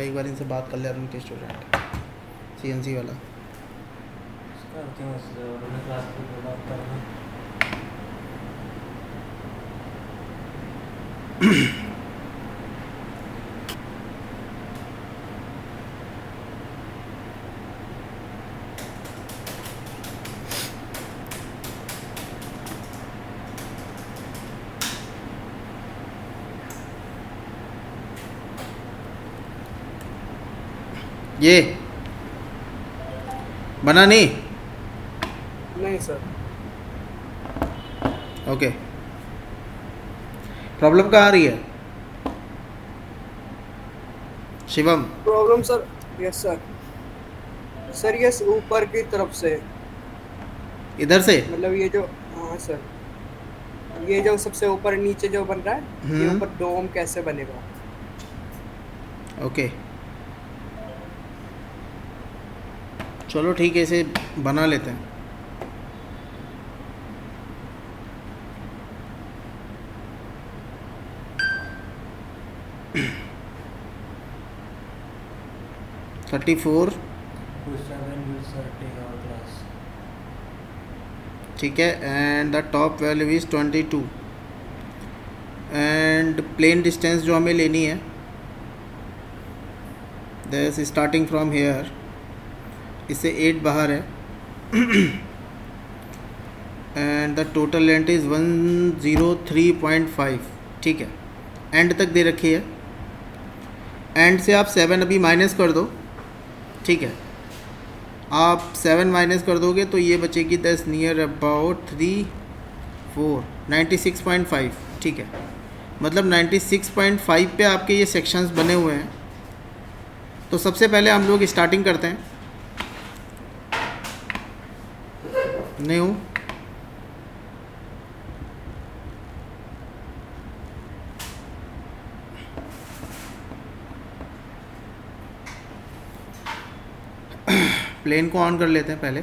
एक बार इनसे बात कर ले अरुण के स्टूडेंट CNC वाला। करते हैं उससे उन्होंने क्लास पे बोला करना। ये बना नहीं? नहीं सर। ओके, प्रॉब्लम कहाँ आ रही है Shivam? Problem sir, yes sir. Sir ये ऊपर की तरफ से, इधर से? मतलब ये जो, हाँ सर, ये जो सबसे ऊपर नीचे जो बन रहा है, ये ऊपर डोम कैसे बनेगा? ओके चलो ठीक है, इसे बना लेते हैं। थर्टी फोर, क्लास ठीक है, and the top value is 22 and plane distance जो हमें लेनी है दैट स्टार्टिंग फ्रॉम हेयर, इससे 8 बाहर है and the total length is 103.5, ठीक है, एंड तक दे रखी है। एंड से आप 7 अभी माइनस कर दो, ठीक है, आप 7 माइनस कर दोगे तो ये बचेगी 10 नियर अबाउट 3 4 96.5, ठीक है, मतलब 96.5 पे आपके ये सेक्शंस बने हुए हैं। तो सबसे पहले हम लोग स्टार्टिंग करते हैं। न्यू प्लेन को ऑन कर लेते हैं पहले।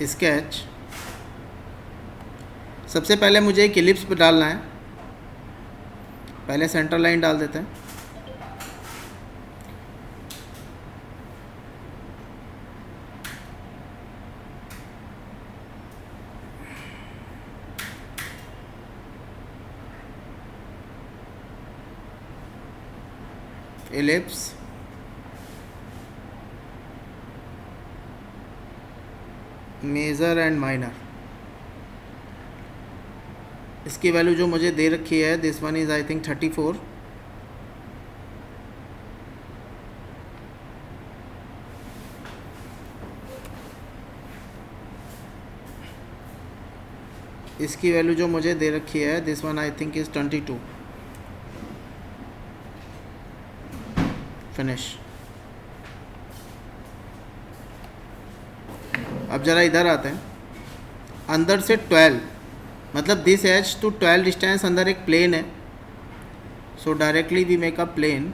स्केच, सबसे पहले मुझे एक इलिप्स पर डालना है, पहले सेंटर लाइन डाल देते हैं। इलिप्स, मेजर एंड माइनर, इसकी वैल्यू जो मुझे दे रखी है this one is I think 34, इसकी वैल्यू जो मुझे दे रखी है this one I think is 22। Finish. अब ज़रा इधर आते हैं, अंदर से 12, मतलब दिस एज टू 12 डिस्टेंस अंदर एक प्लेन है, so directly we make a plane,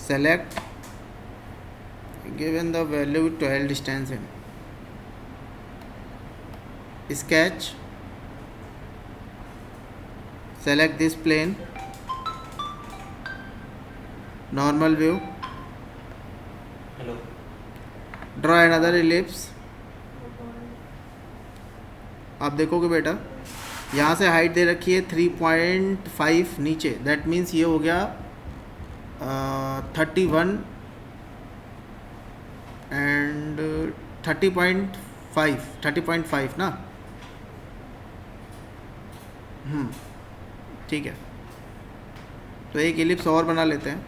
select, given the value 12 distance in sketch, select this plane, normal view, hello draw another ellipse। आप देखोगे बेटा यहाँ से हाइट दे रखी है 3.5 नीचे, दैट मीन्स ये हो गया 31 एंड 30.5 ना। ठीक है, तो एक इलिप्स और बना लेते हैं।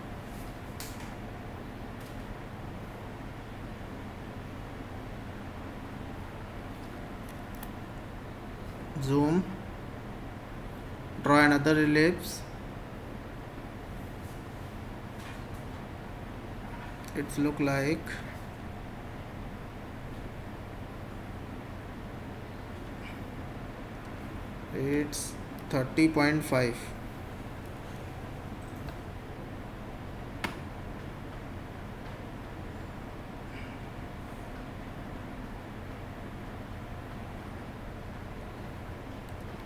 zoom, draw another ellipse, it's look like it's 30.5,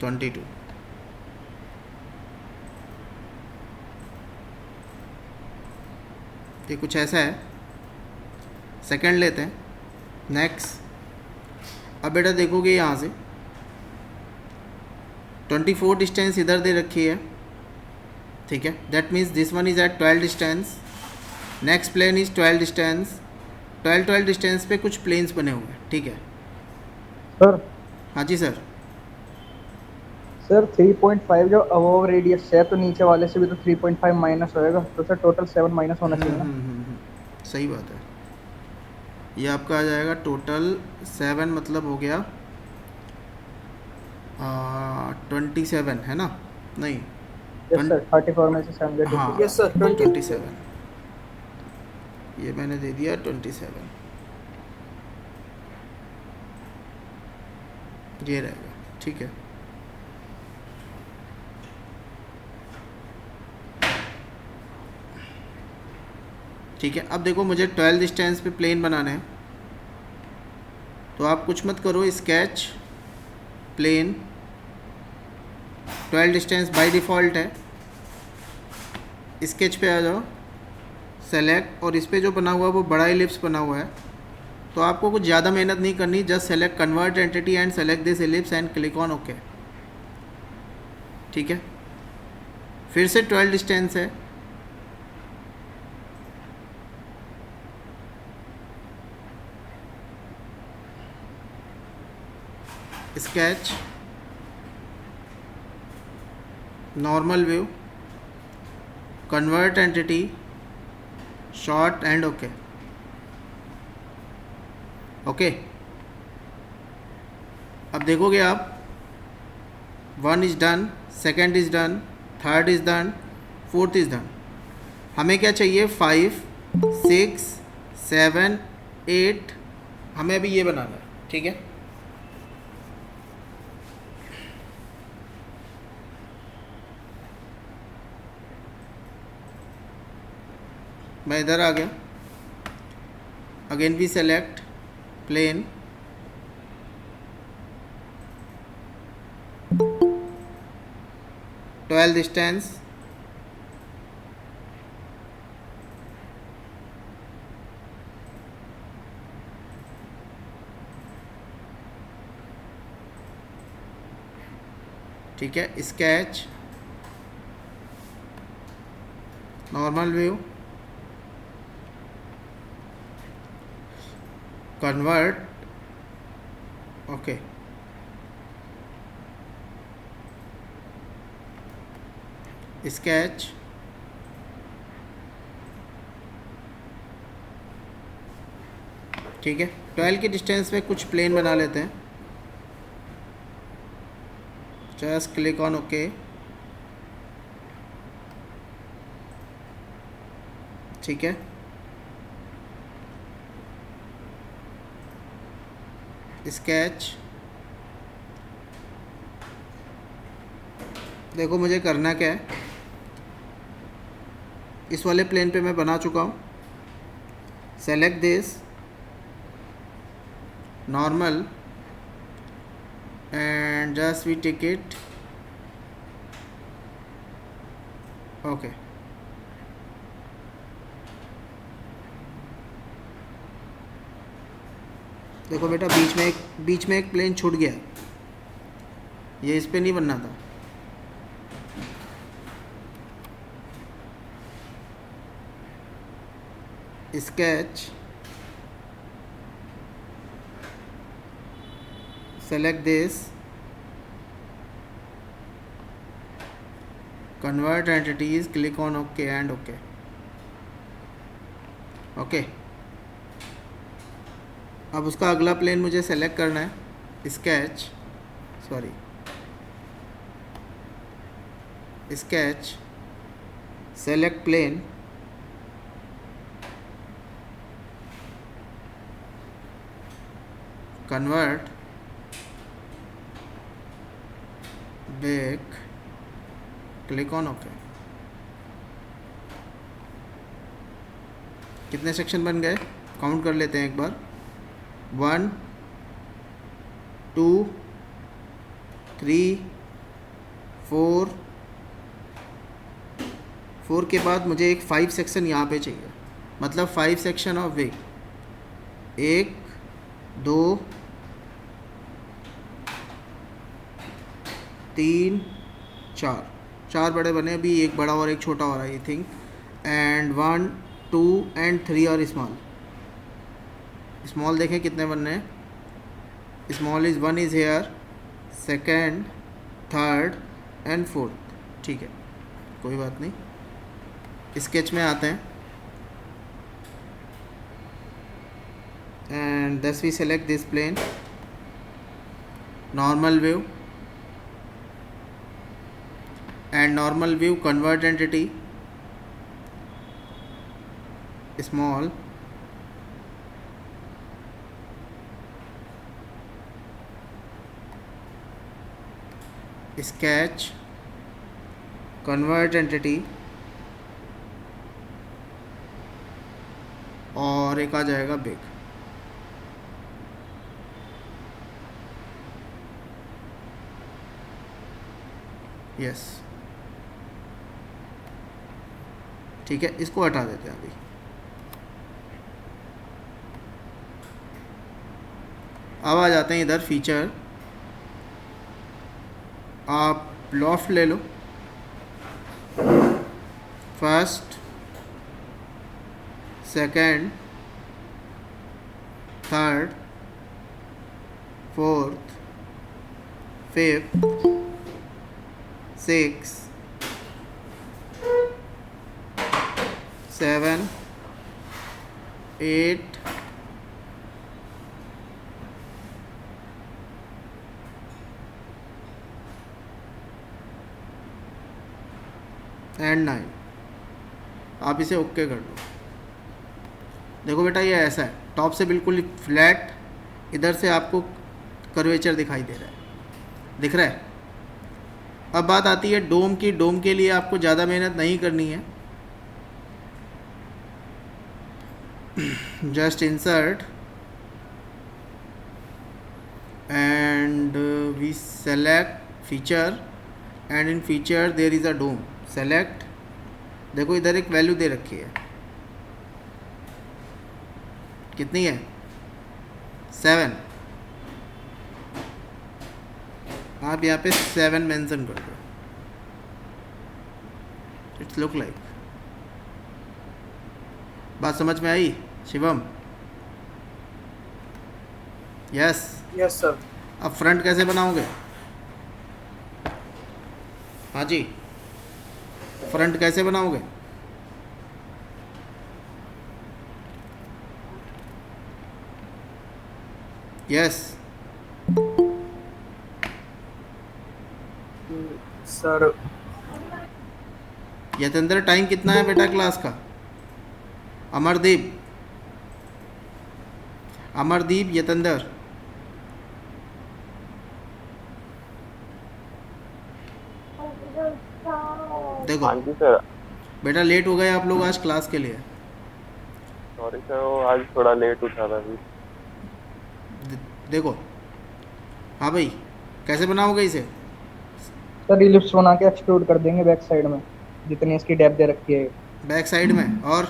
22। ये कुछ ऐसा है। सेकंड लेते हैं, नेक्स्ट। अब बेटा देखोगे यहाँ से 24 डिस्टेंस इधर दे रखी है, ठीक है। That means this one is at 12 distance, next plane is 12 distance. 12 distance पे कुछ प्लेन्स बने हुए हैं, ठीक है। सर हाँ जी सर। सर 3.5 जो अबव रेडियस है तो नीचे वाले से भी तो 3.5 माइनस होएगा, तो सर टोटल 7 माइनस होना चाहिए ना। सही बात है। ये आपका आ जाएगा टोटल 7, मतलब हो गया 27, है ना? नहीं, यस सर, 34 में से 7 गए हाँ, 20। Yes sir 27। ये मैंने दे दिया 27, ये रहेगा, ठीक है। ठीक है, अब देखो मुझे 12 डिस्टेंस पे प्लेन बनाना है, तो आप कुछ मत करो, sketch plane 12 distance by default है। स्केच पे आ जाओ, सेलेक्ट, और इस पे जो बना हुआ है वो बड़ा इलिप्स बना हुआ है, तो आपको कुछ ज़्यादा मेहनत नहीं करनी, just select convert entity and select this ellipse and click on okay, ठीक है। फिर से 12 डिस्टेंस है, sketch normal view, convert entity, short and okay, okay. अब देखोगे आप 1 is done, second is done, third is done, fourth is done. हमें क्या चाहिए? 5, 6, 7, 8, हमें अभी ये बनाना है, ठीक है। मैं इधर आ गया, again we select plane, twelve distance, ठीक है। Sketch normal view, convert okay, sketch ठीक है। 12 की डिस्टेंस में कुछ प्लेन बना लेते हैं, जस्ट क्लिक ऑन ओके, ठीक है। स्केच देखो मुझे करना क्या है, इस वाले प्लेन पे मैं बना चुका हूँ। Select this normal and just we take it okay. देखो बेटा बीच में एक प्लेन छूट गया, ये इस पे नहीं बनना था। Sketch select this, convert entities, click on okay and okay, okay. अब उसका अगला प्लेन मुझे सेलेक्ट करना है, sketch select plane, convert back, click on okay. कितने सेक्शन बन गए काउंट कर लेते हैं एक बार। 1 2 3 4 4 के बाद मुझे एक 5 सेक्शन यहाँ पे चाहिए, मतलब 5 सेक्शन ऑफ वेग, 1 2 3 4, 4 बड़े बने, अभी एक बड़ा और एक छोटा हो रहा है आई थिंक, एंड 1 2 एंड 3 और स्मॉल। स्मॉल देखें कितने बनने हैं, small is 1 is here, second, third and fourth. ठीक है, कोई बात नहीं। स्केच में आते हैं and thus we select this plane, normal view, and normal view convert entity small, sketch, convert entity, और एक आ जाएगा बिग। यस, ठीक है, इसको हटा देते हैं अभी। अब आ जाते हैं इधर फीचर, आप लॉफ्ट ले लो, first, second, third, fourth, fifth, six, 7 8 and 9। आप इसे ओके कर लो। देखो बेटा ये ऐसा है, टॉप से बिल्कुल फ्लैट, इधर से आपको कर्वेचर दिखाई दे रहा है, दिख रहा है। अब बात आती है डोम की। डोम के लिए आपको ज़्यादा मेहनत नहीं करनी है, just insert and we select feature, and in feature there is a dome, select। देखो इधर एक वैल्यू दे रखी है, कितनी है, 7। आप यहाँ पे 7 मेंशन कर दो, इट्स लुक लाइक। बात समझ में आई शिवम? Yes yes sir. अब फ्रंट कैसे बनाओगे? हाँ जी, फ्रंट कैसे बनाओगे? यस सर यतेंद्र, टाइम कितना है बेटा क्लास का? अमरदीप, अमरदीप, यतेंद्र, देखो। हाँ जी सर। बेटा लेट हो गए आप लोग आज क्लास के लिए। सॉरी सर, वो आज थोड़ा लेट उठा था अभी। देखो, हाँ भाई, कैसे बनाओगे इसे? सर इलिप्स बना के एक्सट्रूड कर देंगे बैक साइड में, जितनी इसकी डेप्थ दे रखी है। बैक साइड में, और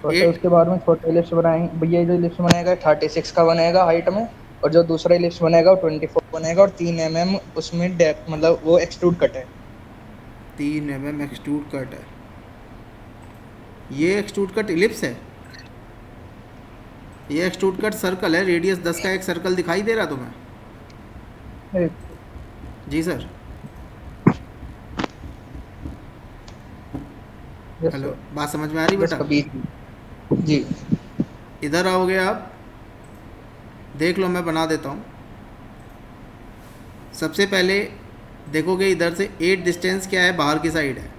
छोटे उसके बाद में छोटे इलिप्स बनाएंगे भैया। जो इलिप्स बनेगा 36 का बनेगा हाइट में, और जो दूसरा इलिप्स बनेगा वो 24 बनेगा, और 3 mm उसमें डेप्थ, मतलब वो एक्सट्रूड कट है। 3 mm एक्सट्रूड कट है। ये एक्सट्रूड कट इलिप्स है, ये एक्सट्रूड कट सर्कल है, रेडियस 10 का एक सर्कल दिखाई दे रहा तुम्हें? जी सर। हेलो, बात समझ में आ रही बेटा? जी। इधर आओगे आप, देख लो मैं बना देता हूँ। सबसे पहले देखोगे इधर से 8 डिस्टेंस क्या है, बाहर की साइड है,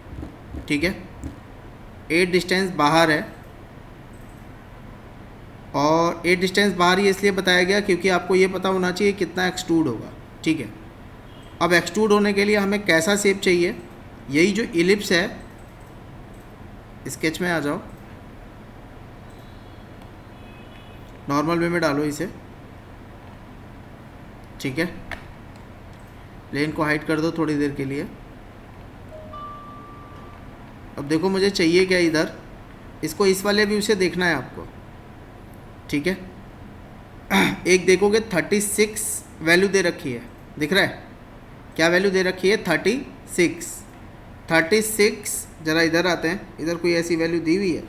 ठीक है। 8 डिस्टेंस बाहर है, और 8 डिस्टेंस बाहर ही इसलिए बताया गया क्योंकि आपको ये पता होना चाहिए कितना एक्सट्रूड होगा, ठीक है। अब एक्सट्रूड होने के लिए हमें कैसा शेप चाहिए? यही जो इलिप्स है, स्केच में आ जाओ, नॉर्मल वे में डालो इसे, ठीक है। प्लेन को हाइड कर दो थोड़ी देर के लिए। अब देखो मुझे चाहिए क्या इधर, इसको इस वाले व्यू से देखना है आपको, ठीक है। एक देखोगे 36 वैल्यू दे रखी है, दिख रहा है क्या वैल्यू दे रखी है? 36। ज़रा इधर आते हैं, इधर कोई ऐसी वैल्यू दी हुई है?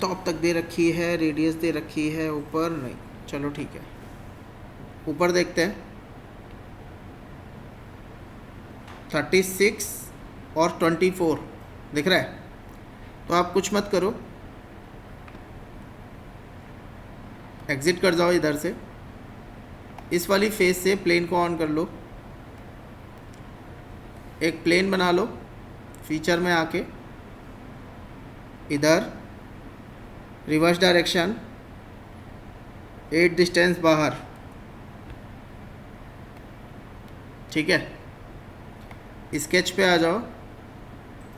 टॉप तक दे रखी है, रेडियस दे रखी है, ऊपर नहीं। चलो ठीक है, ऊपर देखते हैं। 36 और 24 दिख रहा है। तो आप कुछ मत करो, एग्ज़िट कर जाओ इधर से, इस वाली फेस से प्लेन को ऑन कर लो, एक प्लेन बना लो, फीचर में आके इधर रिवर्स डायरेक्शन, 8 डिस्टेंस बाहर, ठीक है। स्केच पे आ जाओ,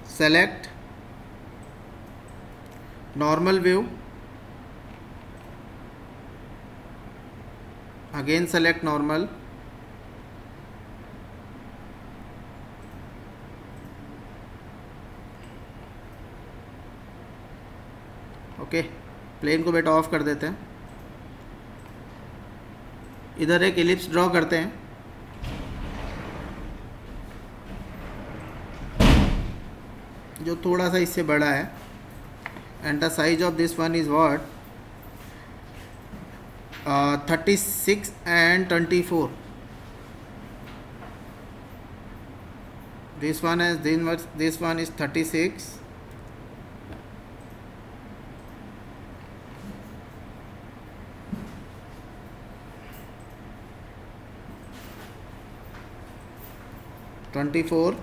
select normal view, again select normal, okay. Plane को बेटा ऑफ कर देते हैं, इधर एक एलिप्स ड्रॉ करते हैं, जो थोड़ा सा इससे बड़ा है, and the size of this one is what 36 and 24. This one is 36. (24)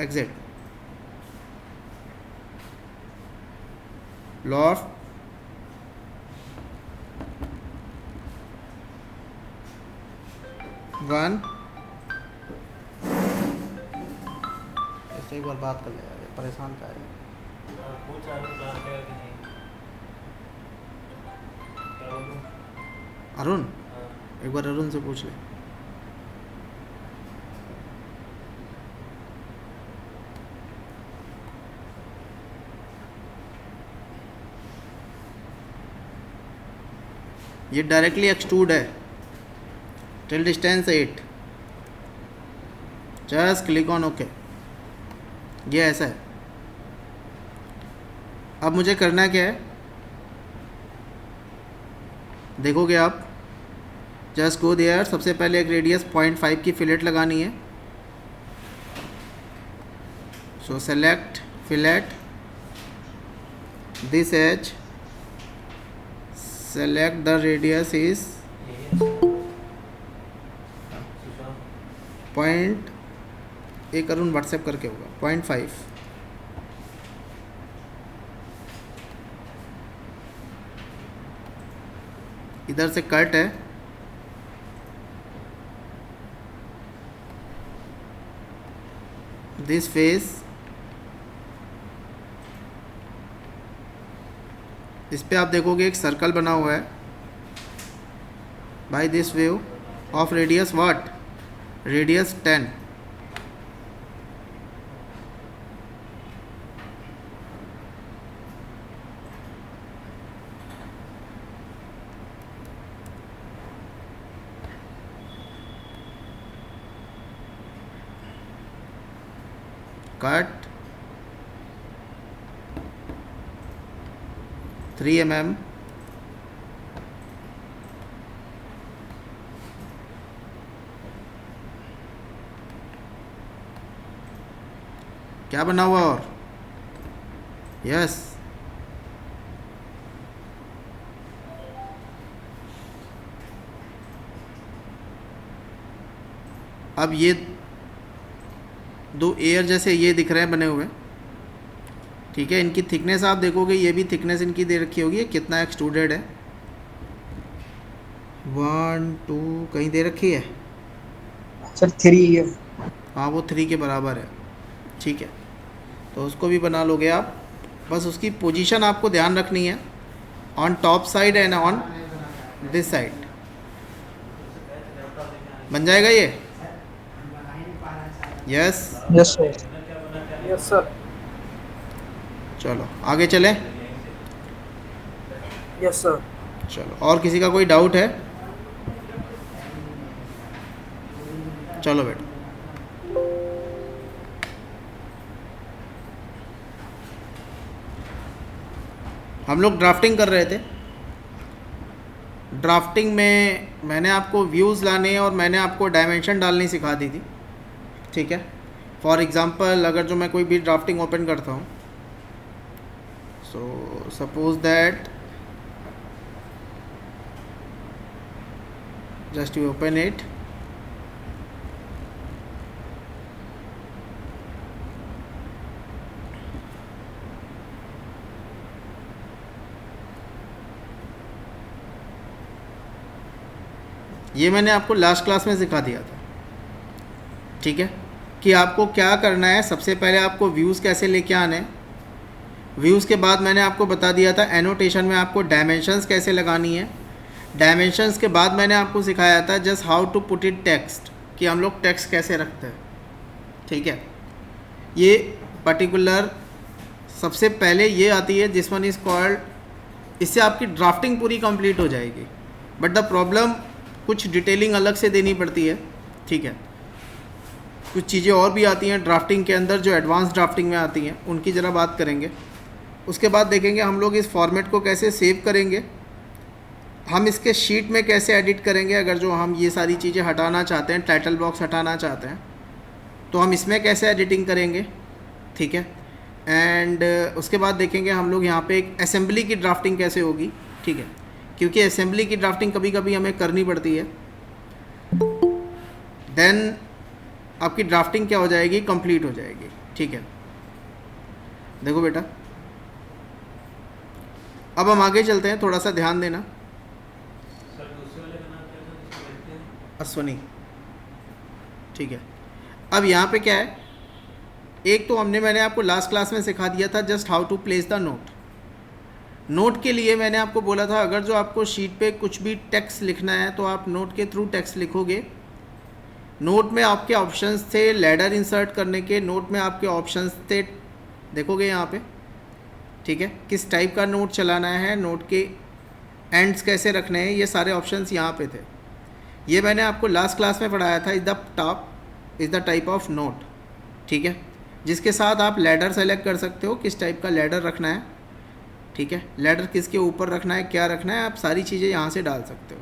exit, loft, one. ऐसे एक बार बात कर ले यार, ये परेशान का है। पूछ रहा हूँ क्लास लेगा कि नहीं, क्या बोलूँ? अरुण, हाँ। एक बार अरुण से पूछ ले। ये डायरेक्टली एक्सट्रूड है, till distance 8, just click on okay. ये ऐसा है। अब मुझे करना क्या है, देखोगे आप, जस्ट गो देयर, सबसे पहले एक रेडियस 0.5 की फिलेट लगानी है। So select fillet, this edge, select the radius is point, एक अरुण व्हाट्सएप करके होगा 0.5। इधर से कट है, दिस फेस, इस पे आप देखोगे एक सर्कल बना हुआ है by this view of radius what, radius 10। Cut 3 mm, क्या बना हुआ और यस, अब ये दो एयर जैसे ये दिख रहे हैं बने हुए, ठीक है। इनकी थिकनेस आप देखोगे, ये भी थिकनेस इनकी दे रखी होगी, कितना एक्सट्रूडेड है, 1 2 कहीं दे रखी है? सर 3 है। हाँ वो 3 के बराबर है, ठीक है। तो उसको भी बना लोगे आप, बस उसकी पोजीशन आपको ध्यान रखनी है, on top side and on this side. बन जाएगा ये? Yes. Yes sir. Yes sir. चलो आगे चलें। Yes sir. चलो, और किसी का कोई डाउट है? चलो बेटा। हम लोग ड्राफ्टिंग कर रहे थे। ड्राफ्टिंग में मैंने आपको व्यूज़ लाने और मैंने आपको डायमेंशन डालनी सिखा दी थी, ठीक है। फॉर एग्ज़ाम्पल अगर जो मैं कोई भी ड्राफ्टिंग ओपन करता हूँ, so suppose that just you open it, ये मैंने आपको लास्ट क्लास में सिखा दिया था, ठीक है, कि आपको क्या करना है। सबसे पहले आपको व्यूज़ कैसे लेके आने हैं, व्यूज़ के बाद मैंने आपको बता दिया था एनोटेशन में आपको डायमेंशंस कैसे लगानी है। डायमेंशंस के बाद मैंने आपको सिखाया था just how to put it text, कि हम लोग टेक्स्ट कैसे रखते हैं, ठीक है। ये पर्टिकुलर सबसे पहले ये आती है, दिस वन इज़ कॉल्ड, इससे आपकी ड्राफ्टिंग पूरी कंप्लीट हो जाएगी। बट द प्रॉब्लम, कुछ डिटेलिंग अलग से देनी पड़ती है, ठीक है। कुछ चीज़ें और भी आती हैं ड्राफ्टिंग के अंदर जो एडवांस ड्राफ्टिंग में आती हैं, उनकी ज़रा बात करेंगे। उसके बाद देखेंगे हम लोग इस फॉर्मेट को कैसे सेव करेंगे, हम इसके शीट में कैसे एडिट करेंगे। अगर जो हम ये सारी चीज़ें हटाना चाहते हैं, टाइटल बॉक्स हटाना चाहते हैं, तो हम इसमें कैसे एडिटिंग करेंगे, ठीक है। एंड उसके बाद देखेंगे हम लोग यहाँ पे एक असेंबली की ड्राफ्टिंग कैसे होगी, ठीक है, क्योंकि असेंबली की ड्राफ्टिंग कभी कभी हमें करनी पड़ती है। देन आपकी ड्राफ्टिंग क्या हो जाएगी, कंप्लीट हो जाएगी, ठीक है। देखो बेटा, अब हम आगे चलते हैं, थोड़ा सा ध्यान देना। सर दूसरे वाले का नाम क्या था जिसको बोलते हैं? अश्वनी, ठीक है। अब यहाँ पे क्या है, एक तो मैंने आपको लास्ट क्लास में सिखा दिया था just how to place the note. Note के लिए मैंने आपको बोला था अगर जो आपको शीट पे कुछ भी टेक्स्ट लिखना है तो आप नोट के थ्रू टेक्स्ट लिखोगे। नोट में आपके ऑप्शंस थे लैडर इंसर्ट करने के, नोट में आपके ऑप्शंस थे, देखोगे यहाँ पे, ठीक है, किस टाइप का नोट चलाना है, नोट के एंड्स कैसे रखने हैं, ये सारे ऑप्शंस यहाँ पे थे। ये मैंने आपको लास्ट क्लास में पढ़ाया था। Is the type of note, ठीक है, जिसके साथ आप लैडर सेलेक्ट कर सकते हो, किस टाइप का लैडर रखना है, ठीक है, लैडर किसके ऊपर रखना है, क्या रखना है, आप सारी चीज़ें यहाँ से डाल सकते हो।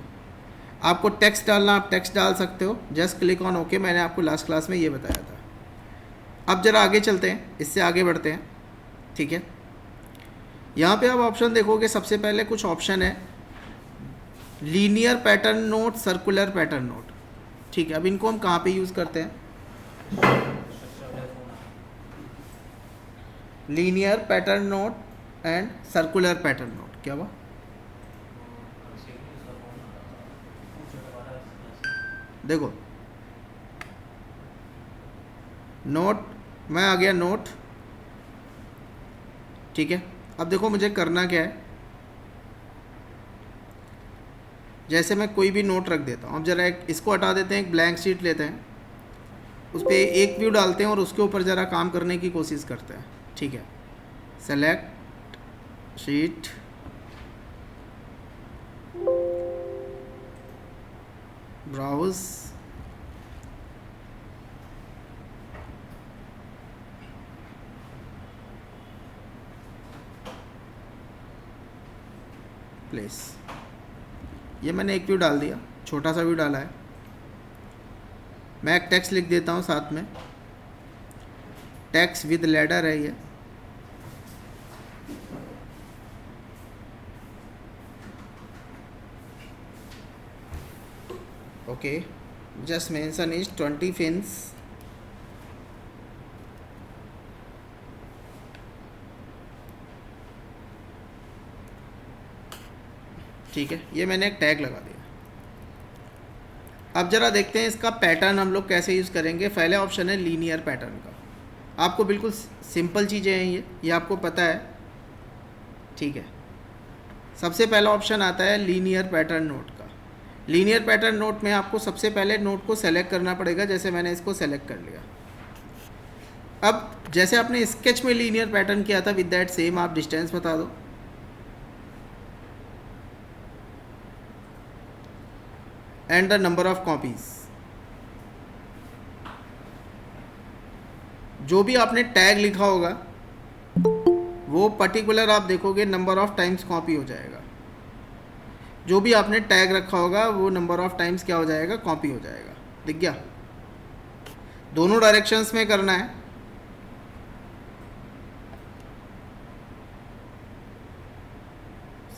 आपको टेक्स्ट डालना, आप टेक्स्ट डाल सकते हो, जस्ट क्लिक ऑन ओके। मैंने आपको लास्ट क्लास में ये बताया था। अब ज़रा आगे चलते हैं, इससे आगे बढ़ते हैं, ठीक है। यहाँ पे आप ऑप्शन देखोगे, सबसे पहले कुछ ऑप्शन है linear pattern note, circular pattern note, ठीक है। अब इनको हम कहाँ पे यूज़ करते हैं, linear pattern note and circular pattern note. क्या हुआ? देखो नोट, मैं आ गया नोट, ठीक है। अब देखो मुझे करना क्या है, जैसे मैं कोई भी नोट रख देता हूँ। अब ज़रा इसको हटा देते हैं, एक ब्लैंक शीट लेते हैं, उस पर एक व्यू डालते हैं और उसके ऊपर ज़रा काम करने की कोशिश करते हैं, ठीक है। Select sheet, browse, place. ये मैंने एक व्यू डाल दिया, छोटा सा व्यू डाला है। मैं एक टेक्स्ट लिख देता हूँ साथ में, टेक्स्ट विद लैडर है ये, okay. Just mention is 20 fins, ठीक है। ये मैंने एक टैग लगा दिया, अब ज़रा देखते हैं इसका पैटर्न हम लोग कैसे यूज़ करेंगे। पहले ऑप्शन है लीनियर पैटर्न का। आपको बिल्कुल सिंपल चीज़ें हैं ये आपको पता है, ठीक है। सबसे पहला ऑप्शन आता है लीनियर पैटर्न नोट का। लीनियर पैटर्न नोट में आपको सबसे पहले नोट को सेलेक्ट करना पड़ेगा, जैसे मैंने इसको सेलेक्ट कर लिया। अब जैसे आपने स्केच में लीनियर पैटर्न किया था, विद दैट सेम आप डिस्टेंस बता दो। And the number of copies, जो भी आपने टैग लिखा होगा वो पर्टिकुलर आप देखोगे नंबर ऑफ टाइम्स कॉपी हो जाएगा। जो भी आपने टैग रखा होगा वो नंबर ऑफ टाइम्स क्या हो जाएगा, कॉपी हो जाएगा। दिख गया? दोनों डायरेक्शंस में करना है।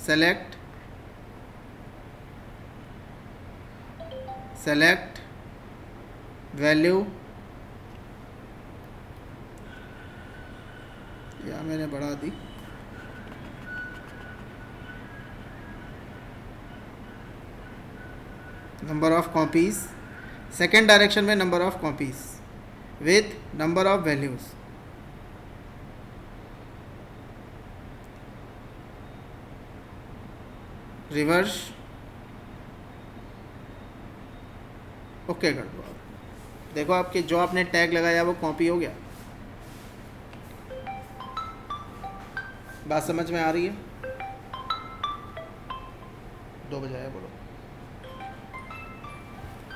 सेलेक्ट, सेलेक्ट वैल्यू, या मैंने बढ़ा दी, number of copies. Second direction में number of copies with number of values. Reverse, okay कर दो। आप देखो आपके जो आपने टैग लगाया वो कॉपी हो गया। बात समझ में आ रही है? 2 बजे आया बोलो।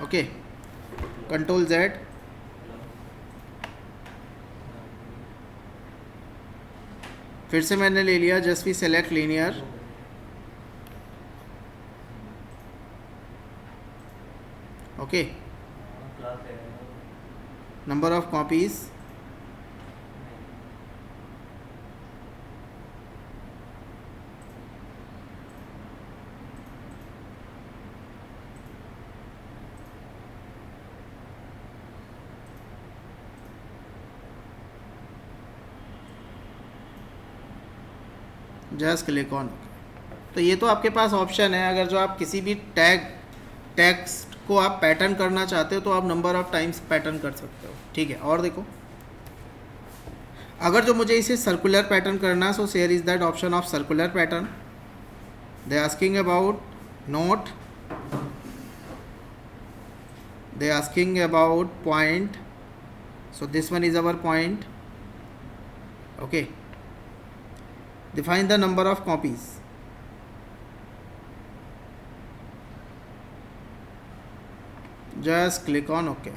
ओके, कंट्रोल Z, फिर से मैंने ले लिया just we select linear. Okay, class है number of copies, just click on. तो ये तो आपके पास ऑप्शन है। अगर जो आप किसी भी टेक्स्ट को आप पैटर्न करना चाहते हो तो आप नंबर ऑफ टाइम्स पैटर्न कर सकते हो, ठीक है। और देखो, अगर जो मुझे इसे सर्कुलर पैटर्न करना है, सो share is that option of circular pattern. They asking about note, they asking about point, so this one is our point. Okay, define the number of copies, just click on OK।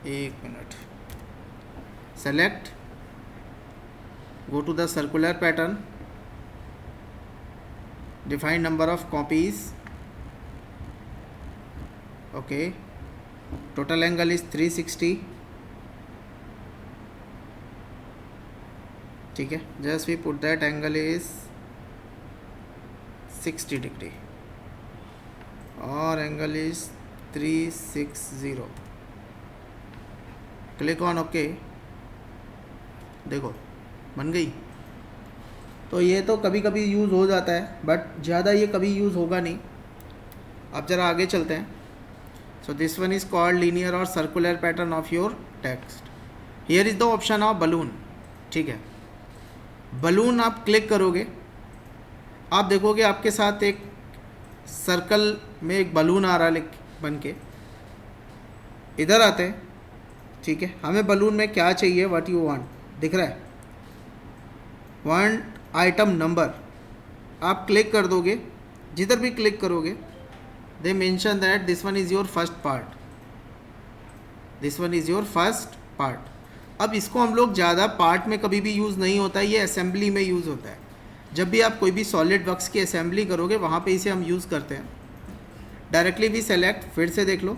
एक minute, select, go to the circular pattern, define number of copies, okay, total angle is 360, ठीक है। Just we put that angle is 60 degree और angle is 360। Click on okay. देखो बन गई। तो ये तो कभी कभी यूज़ हो जाता है, बट ज़्यादा ये कभी यूज़ होगा नहीं। अब ज़रा आगे चलते हैं। So this one is called linear और circular pattern of your text. Here is the option of balloon, ठीक है। बलून आप क्लिक करोगे, आप देखोगे आपके साथ एक सर्कल में एक बलून आ रहा है बन के। इधर आते हैं, ठीक है। हमें बलून में क्या चाहिए, व्हाट यू वांट, दिख रहा है, वांट आइटम नंबर। आप क्लिक कर दोगे, जिधर भी क्लिक करोगे they mention that this one is your first part, this one is your first part. अब इसको हम लोग ज़्यादा पार्ट में कभी भी यूज़ नहीं होता है, ये असेंबली में यूज़ होता है। जब भी आप कोई भी सॉलिड वर्क्स की असेंबली करोगे वहाँ पे इसे हम यूज़ करते हैं। डायरेक्टली भी सेलेक्ट, फिर से देख लो,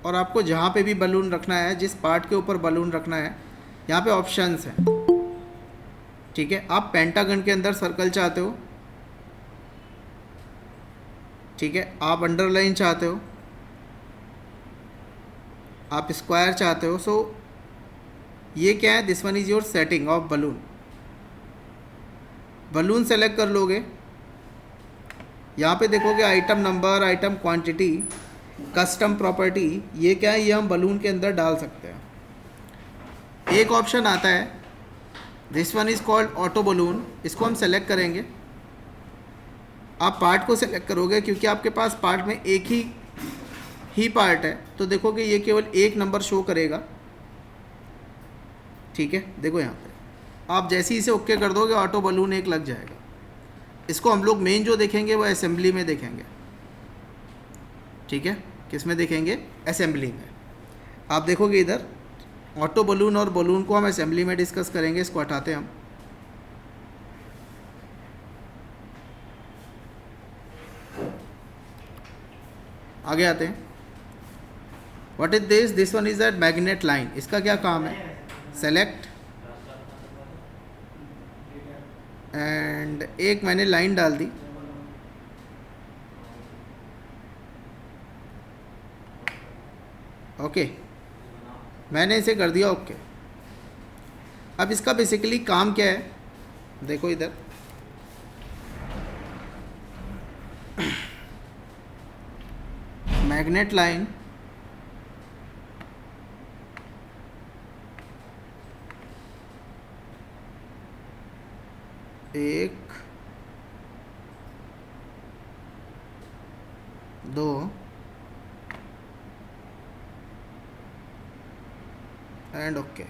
और आपको जहाँ पे भी बलून रखना है, जिस पार्ट के ऊपर बलून रखना है, यहाँ पे ऑप्शंस हैं, ठीक है। आप पेंटागन के अंदर सर्कल चाहते हो, ठीक है। आप अंडरलाइन चाहते हो, आप स्क्वायर चाहते हो। सो ये क्या है, this one is your setting of balloon. Balloon select कर लोगे, यहाँ पे देखोगे item number, item quantity, custom property, ये क्या है, ये हम बलून के अंदर डाल सकते हैं। एक ऑप्शन आता है, this one is called auto balloon, इसको हम सेलेक्ट करेंगे। आप पार्ट को सेलेक्ट करोगे क्योंकि आपके पास पार्ट में एक ही पार्ट है, तो देखोगे ये केवल एक नंबर शो करेगा। ठीक है, देखो यहाँ पे आप जैसे ही इसे ओके कर दोगे ऑटो बलून एक लग जाएगा। इसको हम लोग मेन जो देखेंगे वो असेंबली में देखेंगे। ठीक है, किस में देखेंगे? असेंबली में। आप देखोगे इधर ऑटो बलून और बलून को हम असेंबली में डिस्कस करेंगे। इसको हटाते हैं हम। आगे आते हैं। What is this? This one is that magnet line. इसका क्या काम है? सेलेक्ट एंड एक मैंने लाइन डाल दी। ओके, मैंने इसे कर दिया ओके। अब इसका बेसिकली काम क्या है? देखो इधर मैग्नेट लाइन एक, दो, एंड ओके।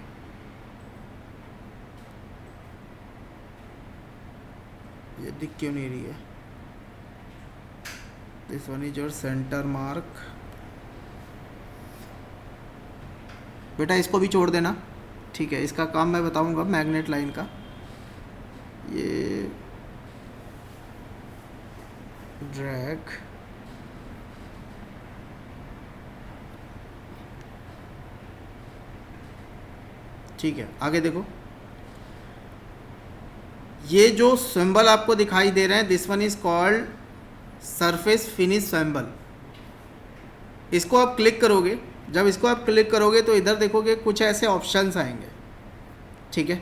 ये दिख क्यों नहीं रही है? This one is your centre mark. बेटा इसको भी छोड़ देना। ठीक है, इसका काम मैं बताऊंगा मैग्नेट लाइन का। ये ड्रैग, ठीक है। आगे देखो, ये जो सिंबल आपको दिखाई दे रहे हैं, this one is called surface finish symbol. इसको आप क्लिक करोगे। जब इसको आप क्लिक करोगे तो इधर देखोगे कुछ ऐसे ऑप्शंस आएंगे। ठीक है,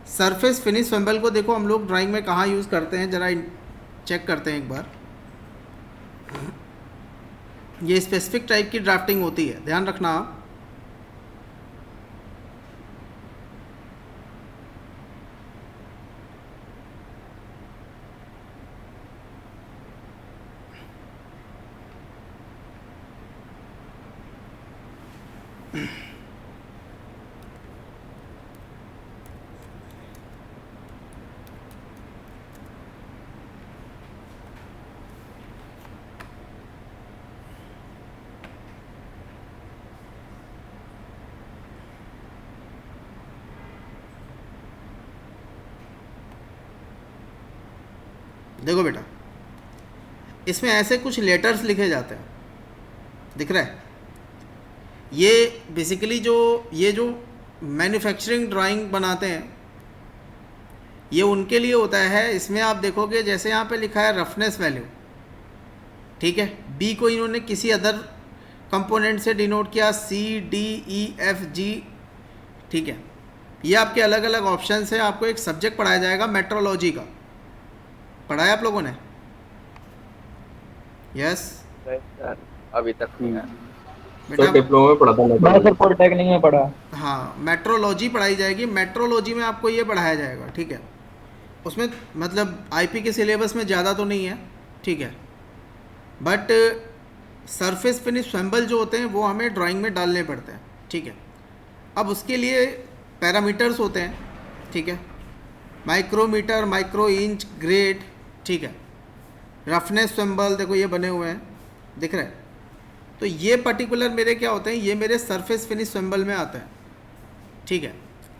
सरफेस फिनिश सिंबल को देखो हम लोग ड्राइंग में कहाँ यूज़ करते हैं, ज़रा चेक करते हैं एक बार। ये स्पेसिफिक टाइप की ड्राफ्टिंग होती है, ध्यान रखना आप। देखो बेटा, इसमें ऐसे कुछ लेटर्स लिखे जाते हैं, दिख रहा है? ये बेसिकली ये जो मैन्युफैक्चरिंग ड्राइंग बनाते हैं ये उनके लिए होता है। इसमें आप देखोगे जैसे यहाँ पे लिखा है रफनेस वैल्यू, ठीक है। बी को इन्होंने किसी अदर कंपोनेंट से डिनोट किया, सी, डी, ई, एफ, जी, ठीक है। ये आपके अलग अलग ऑप्शंस हैं। आपको एक सब्जेक्ट पढ़ाया जाएगा मेट्रोलॉजी का, पढ़ाया आप लोगों ने? यस, अभी तक नहीं है। बेटा तो डिप्लोमा में पढ़ा था मैं सर पॉलिटेक्निक में पढ़ा। हाँ, मेट्रोलॉजी पढ़ाई जाएगी। मेट्रोलॉजी में आपको ये पढ़ाया जाएगा, ठीक है। उसमें मतलब आईपी के सिलेबस में ज़्यादा तो नहीं है, ठीक है, बट सरफेस फिनिश सिंबल जो होते हैं वो हमें ड्राइंग में डालने पड़ते हैं, ठीक है। अब उसके लिए पैरामीटर्स होते हैं, ठीक है, माइक्रोमीटर, माइक्रो इंच, ग्रेड, ठीक है। रफनेस सिंबल देखो ये बने हुए हैं, दिख रहा है? तो ये पर्टिकुलर मेरे क्या होते हैं, ये मेरे सरफेस फिनिश सिंबल में आते हैं, ठीक है।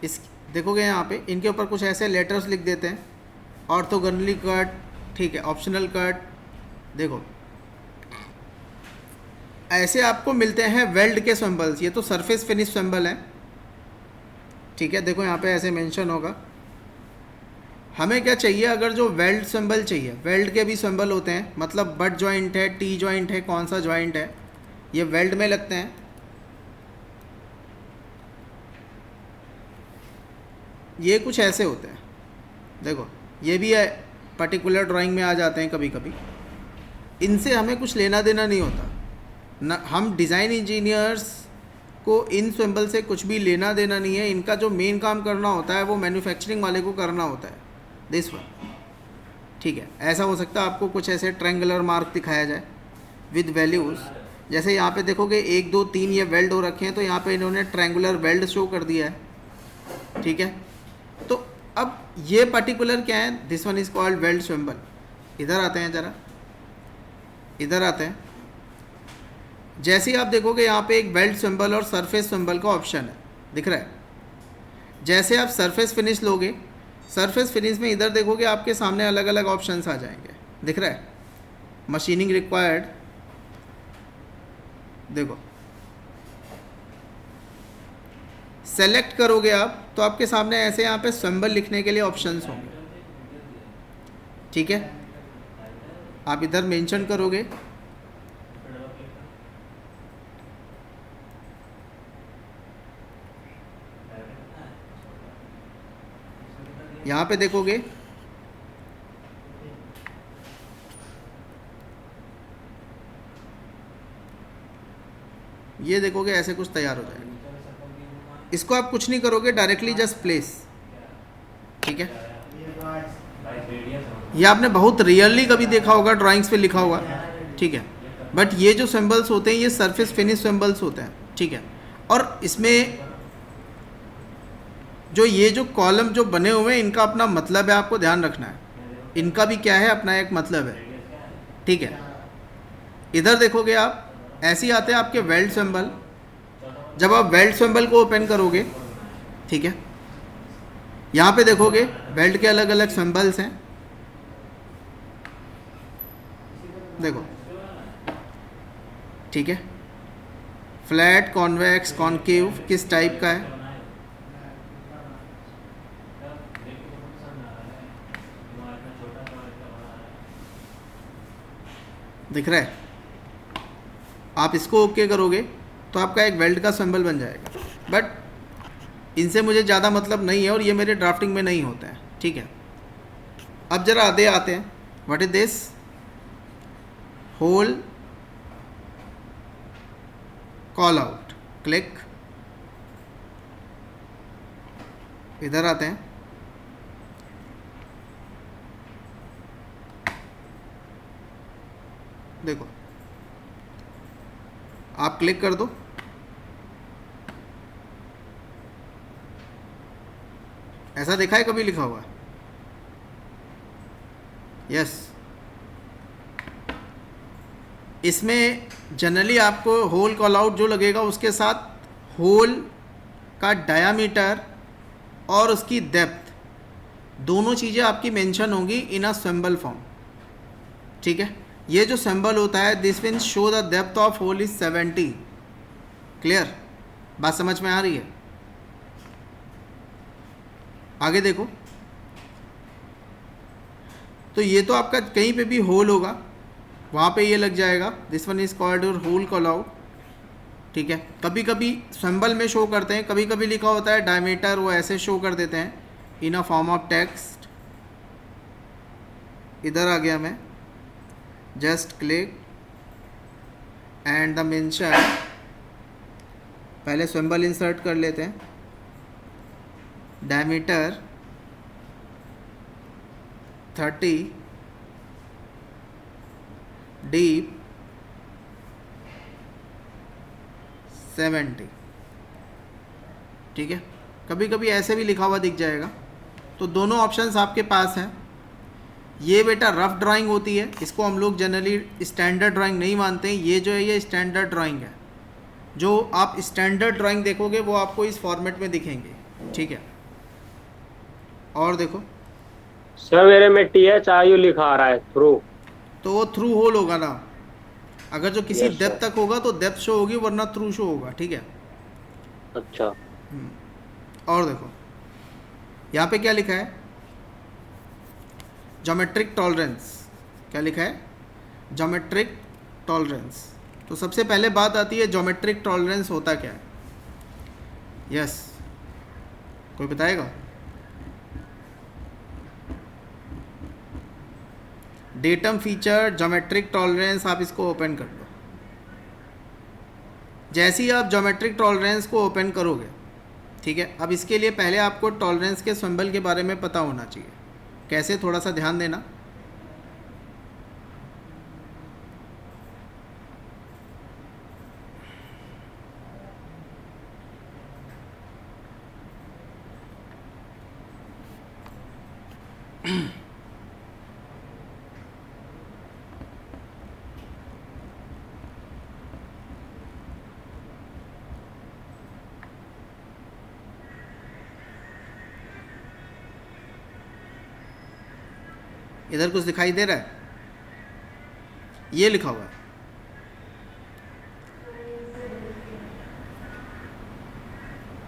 इस देखोगे यहाँ पे इनके ऊपर कुछ ऐसे लेटर्स लिख देते हैं, ऑर्थोगोनली कट, ठीक है, ऑप्शनल कट। देखो ऐसे आपको मिलते हैं वेल्ड के सिंबल्स। ये तो सरफेस फिनिश सिंबल है, ठीक है। देखो यहाँ पे ऐसे मेंशन होगा। हमें क्या चाहिए, अगर जो वेल्ड सिंबल चाहिए, वेल्ड के भी सिंबल होते हैं, मतलब बट जॉइंट है, टी जॉइंट है, कौन सा जॉइंट है, ये वेल्ड में लगते हैं। ये कुछ ऐसे होते हैं, देखो ये भी है, पर्टिकुलर ड्राइंग में आ जाते हैं कभी कभी। इनसे हमें कुछ लेना देना नहीं होता न, हम डिज़ाइन इंजीनियर्स को इन सिंबल से कुछ भी लेना देना नहीं है। इनका जो मेन काम करना होता है वो मैन्युफैक्चरिंग वाले को करना होता है, दिस वन। ठीक है, ऐसा हो सकता है आपको कुछ ऐसे ट्रायंगुलर मार्क दिखाया जाए विद वैल्यूज़। जैसे यहाँ पे देखोगे 1 2 3 ये वेल्ड हो रखे हैं, तो यहाँ पे इन्होंने ट्रायंगुलर वेल्ड शो कर दिया है। ठीक है, तो अब ये पर्टिकुलर क्या है, this one is called weld symbol. इधर आते हैं, ज़रा इधर आते हैं। जैसे ही आप देखोगे यहाँ पे एक वेल्ड सिंबल और सरफेस सिंबल का ऑप्शन है, दिख रहा है। जैसे आप सरफेस फिनिश लोगे, सरफेस फिनिश में इधर देखोगे आपके सामने अलग अलग ऑप्शंस आ जाएंगे, दिख रहा है। मशीनिंग रिक्वायर्ड, देखो सेलेक्ट करोगे आप तो आपके सामने ऐसे यहाँ पे सिंबल लिखने के लिए ऑप्शंस होंगे। ठीक है, आप इधर मेंशन करोगे, यहाँ पे देखोगे ये देखोगे ऐसे कुछ तैयार हो जाएगा। इसको आप कुछ नहीं करोगे, डायरेक्टली जस्ट प्लेस। ठीक है, ये आपने बहुत रियरली कभी देखा होगा, ड्राइंग्स पे लिखा हुआ। ठीक है, बट ये जो सिंबल्स होते हैं ये सरफेस फिनिश सिंबल्स होते हैं। ठीक है, और इसमें जो ये जो कॉलम जो बने हुए हैं इनका अपना मतलब है, आपको ध्यान रखना है। इनका भी क्या है, अपना एक मतलब है। ठीक है, इधर देखोगे आप ऐसे ही आते हैं आपके वेल्ड सिंबल। जब आप वेल्ड सिंबल को ओपन करोगे, ठीक है, यहाँ पे देखोगे वेल्ड के अलग अलग सिंबल्स हैं, देखो। ठीक है, फ्लैट, कॉन्वेक्स, कॉनकेव किस टाइप का है, दिख रहा है। आप इसको ओके करोगे तो आपका एक वेल्ड का सिंबल बन जाएगा। बट इनसे मुझे ज़्यादा मतलब नहीं है और ये मेरे ड्राफ्टिंग में नहीं होता है। ठीक है, अब ज़रा आधे आते हैं। What is this, hole call out, click. इधर आते हैं, देखो आप क्लिक कर दो, ऐसा देखा है कभी लिखा हुआ? यस। इसमें जनरली आपको होल कॉल आउट जो लगेगा उसके साथ होल का डायामीटर और उसकी डेप्थ दोनों चीज़ें आपकी मेंशन होंगी इन अ सिंबल फॉर्म। ठीक है, ये जो सिंबल होता है this means show the depth of hole is 70। Clear, बात समझ में आ रही है? आगे देखो, तो ये तो आपका कहीं पे भी होल होगा वहाँ पे ये लग जाएगा। This one is called your hole call out. ठीक है, कभी कभी सिंबल में शो करते हैं, कभी कभी लिखा होता है डायमीटर, वो ऐसे शो कर देते हैं इन अ फॉर्म ऑफ टेक्स्ट। इधर आ गया मैं, just click and the mention. पहले सिंबल इंसर्ट कर लेते हैं, डायमीटर 30, डीप 70। ठीक है, कभी कभी ऐसे भी लिखा हुआ दिख जाएगा। तो दोनों ऑप्शंस आपके पास हैं। ये बेटा रफ ड्राइंग होती है, इसको हम लोग जनरली स्टैंडर्ड ड्राइंग नहीं मानते हैं। ये जो है ये स्टैंडर्ड ड्राइंग है। जो आप स्टैंडर्ड ड्राइंग देखोगे वो आपको इस फॉर्मेट में दिखेंगे। ठीक है, और देखो सर मेरे में THRU लिखा आ रहा है, थ्रू। तो वो थ्रू होल होगा ना, अगर जो किसी Yes, डेप्थ sir. तक होगा तो डेप्थ शो होगी, वरना थ्रू शो होगा। ठीक है, अच्छा, और देखो यहाँ पे क्या लिखा है, ज्योमेट्रिक टॉलरेंस। क्या लिखा है, ज्योमेट्रिक टॉलरेंस। तो सबसे पहले बात आती है ज्योमेट्रिक टॉलरेंस होता क्या है। यस, कोई बताएगा? डेटम फीचर, ज्योमेट्रिक टॉलरेंस, आप इसको ओपन कर लो। जैसे ही आप ज्योमेट्रिक टॉलरेंस को ओपन करोगे, ठीक है, अब इसके लिए पहले आपको टॉलरेंस के सिंबल के बारे में पता होना चाहिए। कैसे, थोड़ा सा ध्यान देना। इधर कुछ दिखाई दे रहा है? ये लिखा हुआ है,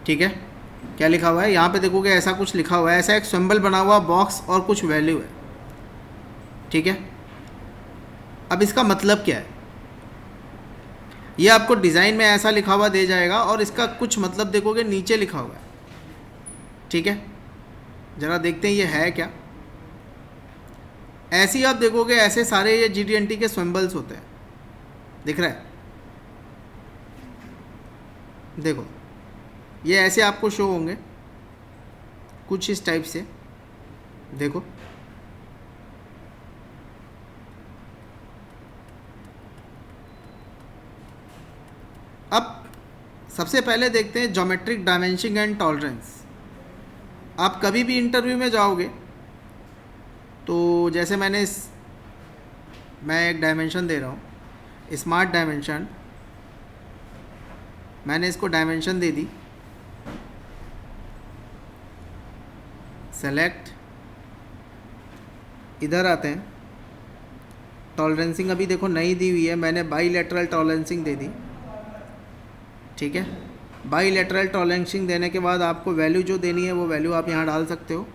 ठीक है। क्या लिखा हुआ है यहाँ पे? देखोगे ऐसा कुछ लिखा हुआ है, ऐसा एक सिंबल बना हुआ बॉक्स और कुछ वैल्यू है, ठीक है। अब इसका मतलब क्या है? ये आपको डिज़ाइन में ऐसा लिखा हुआ दे जाएगा और इसका कुछ मतलब देखोगे नीचे लिखा हुआ है, ठीक है। ज़रा देखते हैं ये है क्या। ऐसे ही आप देखोगे ऐसे सारे ये GD&T के सिंबल्स होते हैं, दिख रहा है? देखो ये ऐसे आपको शो होंगे कुछ इस टाइप से, देखो। अब सबसे पहले देखते हैं ज्योमेट्रिक डायमेंशनिंग एंड टॉलरेंस। आप कभी भी इंटरव्यू में जाओगे तो जैसे मैं एक डायमेंशन दे रहा हूँ, स्मार्ट डायमेंशन, मैंने इसको डायमेंशन दे दी, सेलेक्ट, इधर आते हैं, टॉलरेंसिंग अभी देखो नहीं दी हुई है, मैंने बाईलेटरल टॉलरेंसिंग दे दी, ठीक है। बाईलेटरल टॉलरेंसिंग देने के बाद आपको वैल्यू जो देनी है वो वैल्यू आप यहाँ डाल सकते हो।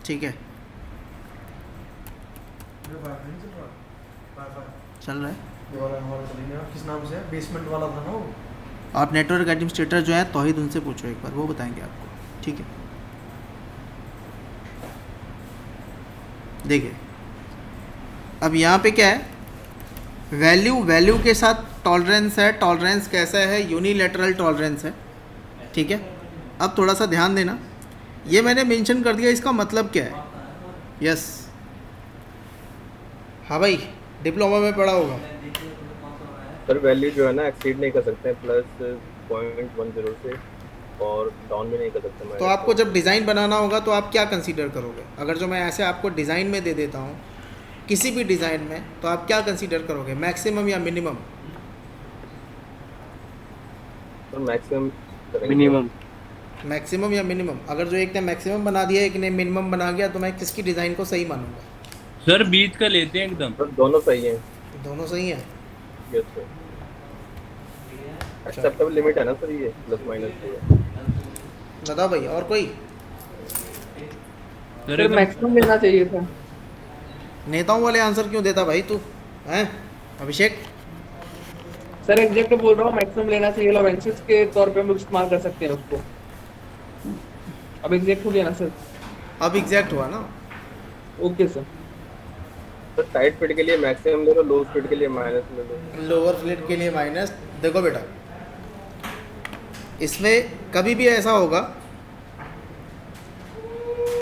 ठीक है, चल रहा है। किस नाम से? बेसमेंट वाला था ना वो। आप नेटवर्क एडमिनिस्ट्रेटर जो है तौहीद, उनसे पूछो एक बार, वो बताएंगे आपको, ठीक है। देखिए अब यहाँ पे क्या है, वैल्यू के साथ टॉलरेंस है। टॉलरेंस कैसा है? यूनिलैटरल टॉलरेंस है, ठीक है। अब थोड़ा सा ध्यान देना, ये मैंने मेंशन कर दिया, इसका मतलब क्या है? यस, हाँ भाई, डिप्लोमा में पढ़ा होगा। सर वैल्यू जो है ना एक्सीड नहीं कर सकते +0.10 से, और डाउन भी नहीं कर सकते। तो आपको जब डिज़ाइन बनाना होगा तो आप क्या कंसीडर करोगे? अगर जो मैं ऐसे आपको डिज़ाइन में दे देता हूँ किसी भी डिज़ाइन में, तो आप क्या कंसीडर करोगे, मैक्सिमम या minimum? Sir maximum minimum. Maximum या मिनिमम? अगर जो एक ने मैक्सिमम बना दिया, एक ने मिनिमम बना गया, तो मैं किसकी डिज़ाइन को सही मानूंगा? सर बीच का लेते हैं एकदम। सर दोनों सही हैं। दोनों सही हैं। यस सर, एक्सेप्टेबल लिमिट है ना सर ये, +- बताओ भाई, और कोई? सर एकदम मैक्सिमम लेना चाहिए था। नेताओं वाले आंसर क्यों देता भाई तू, हैं अभिषेक? सर एग्जैक्ट बोल रहा हूँ, मैक्सिमम लेना चाहिए, अलाउंसेस के तौर पे हम लोग इस्तेमाल कर सकते हैं उसको। अब एग्जैक्ट हो गया ना सर? अब एग्जैक्ट हुआ ना? Okay sir. Sir tight fit के लिए मैक्सिमम ले लो, लो फिट के लिए माइनस ले लो। लोअर फ्लिट के लिए माइनस। देखो बेटा, इसमें कभी भी ऐसा होगा,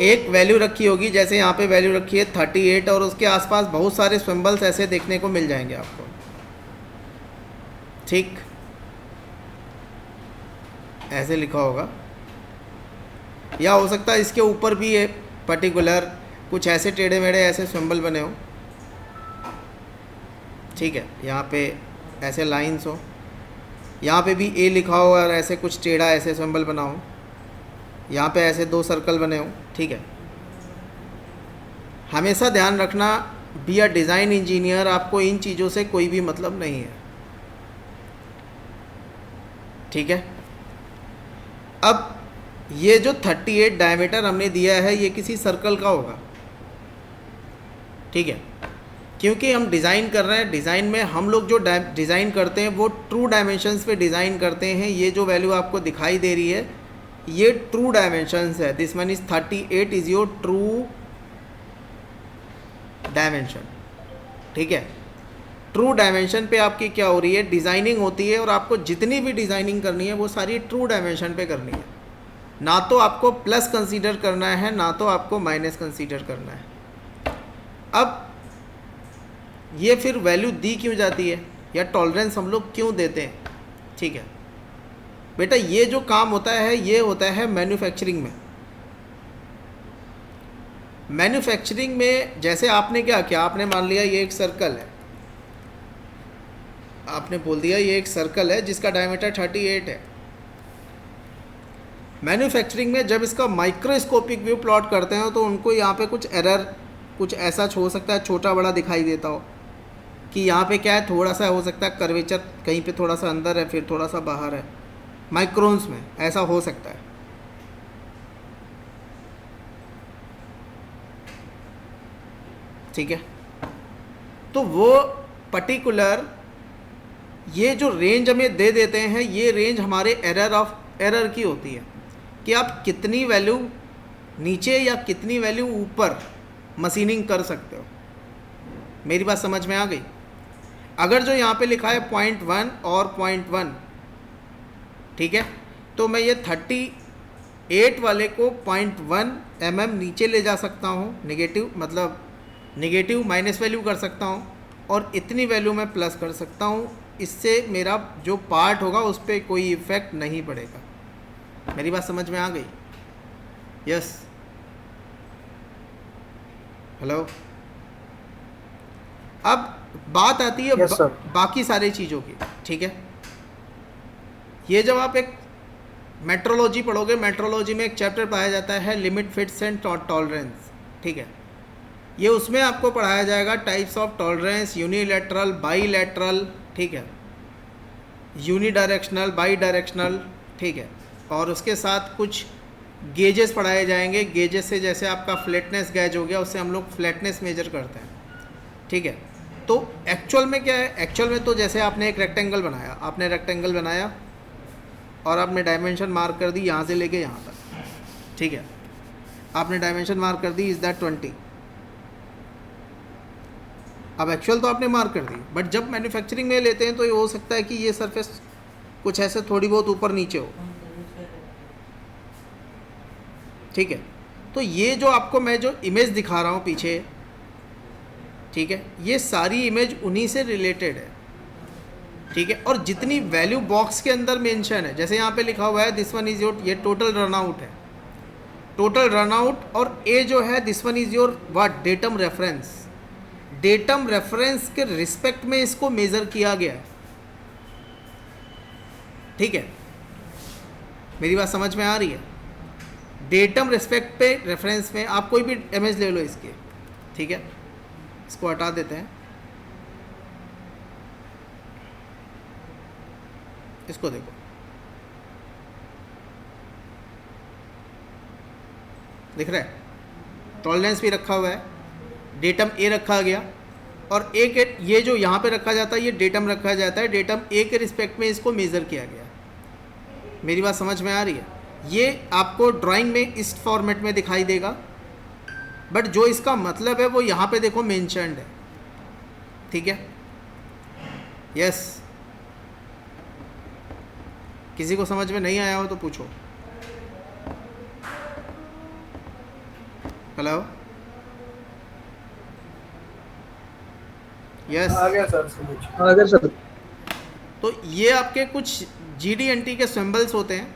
एक वैल्यू रखी होगी, जैसे यहाँ पे वैल्यू रखी है 38, और उसके आसपास बहुत सारे सिंबल्स ऐसे देखने को मिल जाएंगे आपको, ठीक? ऐसे लिखा होगा, या हो सकता है इसके ऊपर भी ये पर्टिकुलर कुछ ऐसे टेढ़े मेढ़े ऐसे सिंबल बने हो, ठीक है। यहाँ पे ऐसे लाइंस हो, यहाँ पे भी ए लिखा हो और ऐसे कुछ टेढ़ा ऐसे सिंबल बना हो, यहाँ पे ऐसे 2 सर्कल बने हो, ठीक है। हमेशा ध्यान रखना, बी अ डिज़ाइन इंजीनियर, आपको इन चीज़ों से कोई भी मतलब नहीं है, ठीक है। अब ये जो 38 डायमीटर हमने दिया है, ये किसी सर्कल का होगा, ठीक है। क्योंकि हम डिज़ाइन कर रहे हैं, डिज़ाइन में हम लोग जो डिज़ाइन करते हैं वो ट्रू डायमेंशंस पे डिज़ाइन करते हैं। ये जो वैल्यू आपको दिखाई दे रही है ये ट्रू डायमेंशंस है। This one is 38 is your true dimension, ठीक है। ट्रू डायमेंशन पे आपकी क्या हो रही है, डिज़ाइनिंग होती है, और आपको जितनी भी डिज़ाइनिंग करनी है वो सारी ट्रू डायमेंशन पे करनी है। ना तो आपको प्लस कंसीडर करना है, ना तो आपको माइनस कंसीडर करना है। अब ये फिर वैल्यू दी क्यों जाती है या टॉलरेंस हम लोग क्यों देते हैं, ठीक है बेटा। ये जो काम होता है ये होता है मैन्युफैक्चरिंग में। मैन्युफैक्चरिंग में जैसे आपने क्या किया, आपने मान लिया ये एक सर्कल है, आपने बोल दिया ये एक सर्कल है जिसका डायमीटर 38 है। मैन्युफैक्चरिंग में जब इसका माइक्रोस्कोपिक व्यू प्लॉट करते हैं तो उनको यहाँ पे कुछ एरर, कुछ ऐसा हो सकता है छोटा बड़ा दिखाई देता हो कि यहाँ पे क्या है, थोड़ा सा हो सकता है कर्वेचर कहीं पे थोड़ा सा अंदर है फिर थोड़ा सा बाहर है, माइक्रोन्स में ऐसा हो सकता है। ठीक है, तो वो पर्टिकुलर ये जो रेंज हमें दे देते हैं ये रेंज हमारे एरर की होती है कि आप कितनी वैल्यू नीचे या कितनी वैल्यू ऊपर मशीनिंग कर सकते हो। मेरी बात समझ में आ गई। अगर जो यहाँ पे लिखा है 0.1 और 0.1, ठीक है, तो मैं ये 38 वाले को 0.1 mm नीचे ले जा सकता हूँ, नेगेटिव मतलब नेगेटिव माइनस वैल्यू कर सकता हूँ, और इतनी वैल्यू मैं प्लस कर सकता हूँ। इससे मेरा जो पार्ट होगा उस पर कोई इफ़ेक्ट नहीं पड़ेगा। मेरी बात समझ में आ गई? Yes, hello. अब बात आती है बाकी सारी चीज़ों की, ठीक है। ये जब आप एक मेट्रोलॉजी पढ़ोगे, मेट्रोलॉजी में एक चैप्टर पढ़ाया जाता है लिमिट, फिट्स एंड टॉलरेंस, ठीक है। ये उसमें आपको पढ़ाया जाएगा types of tolerance, unilateral, bilateral, ठीक है, यूनिडायरेक्शनल, बाई डायरेक्शनल, ठीक है, और उसके साथ कुछ गेजेस पढ़ाए जाएंगे। गेजेस से जैसे आपका फ्लैटनेस गेज हो गया, उससे हम लोग फ्लैटनेस मेजर करते हैं, ठीक है। तो एक्चुअल में क्या है, एक्चुअल में तो जैसे आपने एक रेक्टेंगल बनाया, आपने रेक्टेंगल बनाया और आपने डायमेंशन मार्क कर दी यहाँ से लेके यहाँ तक, ठीक है, आपने डायमेंशन मार्क कर दी इज़ दैट 20। अब एक्चुअल तो आपने मार्क कर दी, बट जब मैन्युफैक्चरिंग में लेते हैं तो ये हो सकता है कि ये सरफेस कुछ ऐसे थोड़ी बहुत ऊपर नीचे हो, ठीक है। तो ये जो आपको मैं जो इमेज दिखा रहा हूँ पीछे, ठीक है, ये सारी इमेज उन्हीं से रिलेटेड है, ठीक है। और जितनी वैल्यू बॉक्स के अंदर मेंशन है, जैसे यहाँ पे लिखा हुआ है दिस वन इज़ योर, ये टोटल रनआउट है, टोटल रनआउट, और ए जो है this one is your what, datum reference. Datum reference के रिस्पेक्ट में इसको मेज़र किया गया है, ठीक है। मेरी बात समझ में आ रही है? डेटम रिस्पेक्ट पे रेफरेंस में आप कोई भी इमेज ले लो इसके, ठीक है, इसको हटा देते हैं, इसको देखो, दिख रहा है, टॉलरेंस भी रखा हुआ है, डेटम ए रखा गया, और ए के ये जो यहाँ पे रखा जाता है ये डेटम रखा जाता है, डेटम ए के रिस्पेक्ट में इसको मेज़र किया गया। मेरी बात समझ में आ रही है? ये आपको ड्राइंग में इस फॉर्मेट में दिखाई देगा, बट जो इसका मतलब है वो यहाँ पे देखो मेंशन्ड है, ठीक है। यस, किसी को समझ में नहीं आया हो तो पूछो। हेलो, यस, आ गया सर समझ। आ गया सर। तो ये आपके कुछ GD&T के सिंबल्स होते हैं,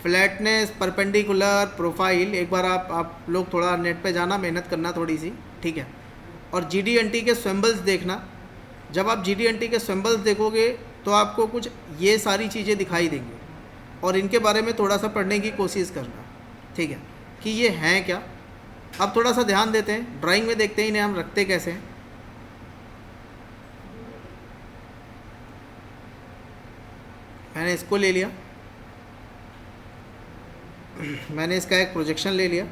फ्लैटनेस, परपेंडिकुलर, प्रोफाइल। एक बार आप लोग थोड़ा नेट पे जाना, मेहनत करना थोड़ी सी, ठीक है, और GD&T के सिंबल्स देखना। जब आप GD&T के सिंबल्स देखोगे तो आपको कुछ ये सारी चीज़ें दिखाई देंगी, और इनके बारे में थोड़ा सा पढ़ने की कोशिश करना, ठीक है, कि ये हैं क्या। अब थोड़ा सा ध्यान देते हैं, ड्राइंग में देखते हैं इन्हें हम रखते कैसे हैं। मैंने इसको ले लिया, मैंने इसका एक प्रोजेक्शन ले लिया,